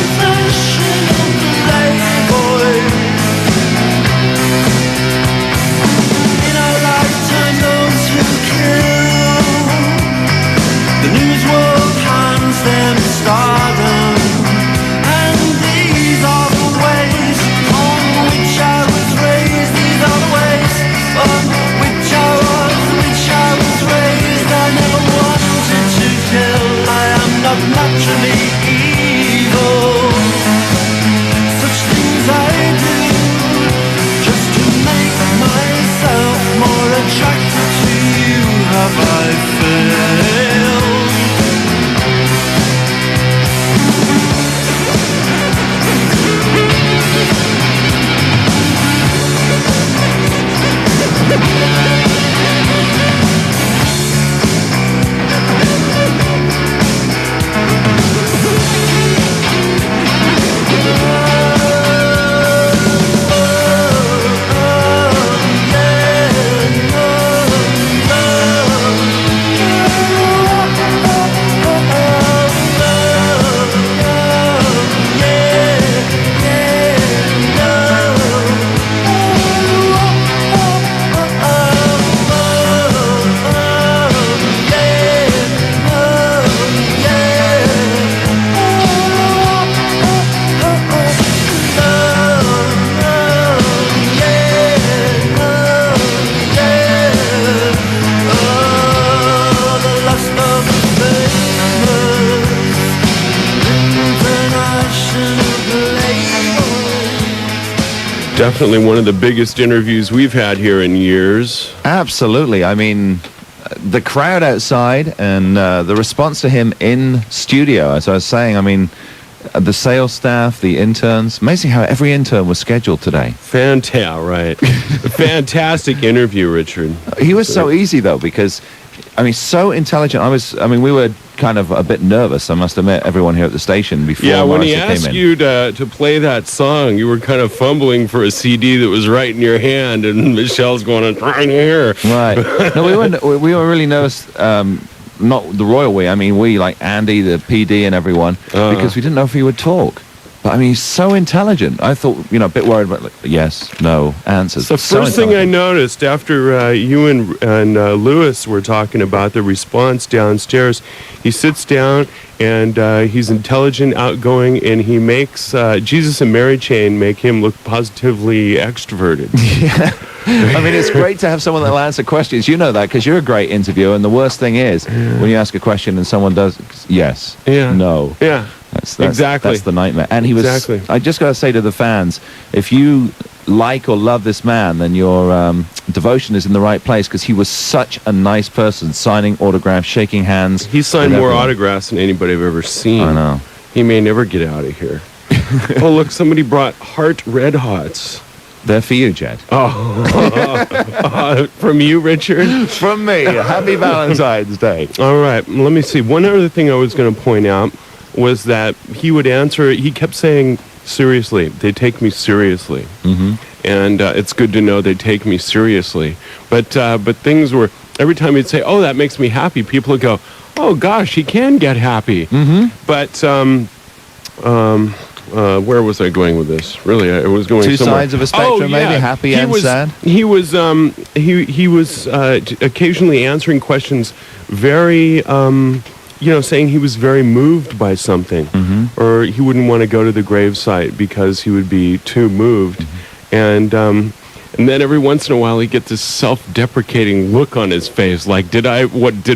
international playboys. In our lifetime, those who kill, the news world hands them stardom, and these are the ways on which I was raised. These are the ways on which I was raised. I never wanted to kill. I am not naturally evil. Such things I do just to make myself more attractive to you. Have I failed? Definitely one of the biggest interviews we've had here in years. Absolutely. I mean, the crowd outside and the response to him in studio, as I was saying, I mean, the sales staff, the interns, amazing how every intern was scheduled today. Right. Fantastic interview, Richard. He was so easy, though, because, I mean, so intelligent. We were kind of a bit nervous, I must admit, everyone here at the station before when Morrissey he asked came in. you to play that song, you were kind of fumbling for a CD that was right in your hand, and Michelle's going, right here. Right. No, we were really nervous, not the royal we, I mean we, like Andy, the PD and everyone, because we didn't know if he would talk. But I mean, he's so intelligent. I thought, a bit worried about yes, no answers. The first thing I noticed after you and Lewis were talking about the response downstairs, he sits down and he's intelligent, outgoing, and he makes Jesus and Mary Chain make him look positively extroverted. Yeah. I mean, it's great to have someone that'll answer questions. You know that because you're a great interviewer. And the worst thing is when you ask a question and someone does yes, no. Yeah. Exactly. That's the nightmare. And he was. Exactly. I just got to say to the fans, if you like or love this man, then your devotion is in the right place because he was such a nice person, signing autographs, shaking hands. He signed more autographs than anybody I've ever seen. I know. He may never get out of here. Oh, look, somebody brought Heart Red Hots. They're for you, Jed. Oh, from you, Richard? From me. Happy Valentine's Day. All right, let me see. One other thing I was going to point out was that he would answer, he kept saying, seriously, they take me seriously. Mm-hmm. And it's good to know they take me seriously. But things were, every time he'd say, oh, that makes me happy, people would go, oh, gosh, he can get happy. Mm-hmm. But, where was I going with this? Really, I was going Two somewhere. sides of a spectrum, maybe happy and sad. He was occasionally answering questions very, saying he was very moved by something, or he wouldn't want to go to the gravesite because he would be too moved, and then every once in a while he get this self-deprecating look on his face, like did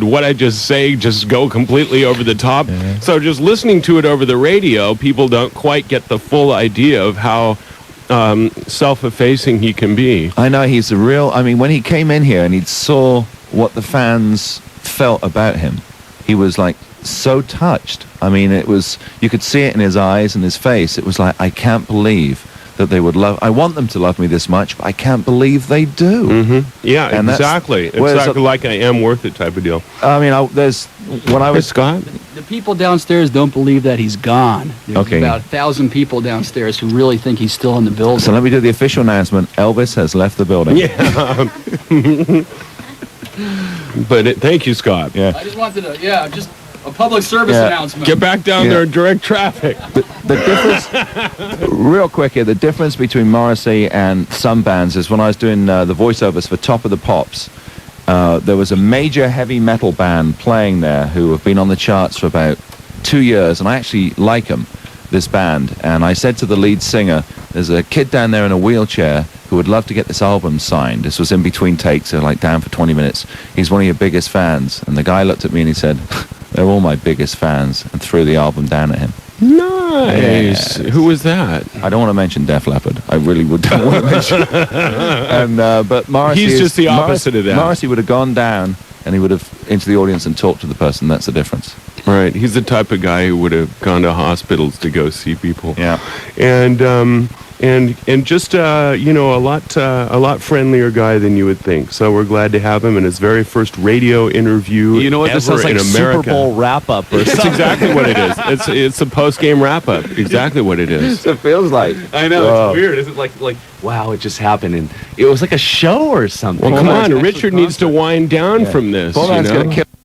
what I just say just go completely over the top? So just listening to it over the radio, people don't quite get the full idea of how self-effacing he can be. I know he's a real. I mean, when he came in here and he saw what the fans felt about him, he was like so touched. I mean, you could see it in his eyes and his face. It was like, I can't believe that they would love. I want them to love me this much, but I can't believe they do. Mm-hmm. Yeah, and exactly. Exactly like I am worth it type of deal. I mean, when I was Scott. The people downstairs don't believe that he's gone. There's about 1,000 people downstairs who really think he's still in the building. So let me do the official announcement. Elvis has left the building. Yeah. But thank you, Scott. Yeah. I just wanted to, just a public service announcement. Get back down there and direct traffic. The difference, real quick here, the difference between Morrissey and some bands is when I was doing the voiceovers for Top of the Pops, there was a major heavy metal band playing there who have been on the charts for about 2 years, and I actually like them, this band. And I said to the lead singer, there's a kid down there in a wheelchair who would love to get this album signed. This was in between takes, so like down for 20 minutes. He's one of your biggest fans. And the guy looked at me and he said, they're all my biggest fans, and threw the album down at him. Nice. Yeah. Who was that? I don't want to mention Def Leppard. I really don't want to mention and but Morrissey He's just the opposite of that. Morrissey would have gone down and he would have into the audience and talked to the person. That's the difference. Right. He's the type of guy who would have gone to hospitals to go see people. Yeah. And just a lot friendlier guy than you would think. So we're glad to have him in his very first radio interview. You know what? This sounds like in America. Super Bowl wrap-up or It's something. exactly what it is. It's a post-game wrap-up. Exactly what it is. It feels like. I know, it's weird. Is it like wow, it just happened and it was like a show or something? Well, come on, Richard needs to wind down from this. Paul you know? Gonna kill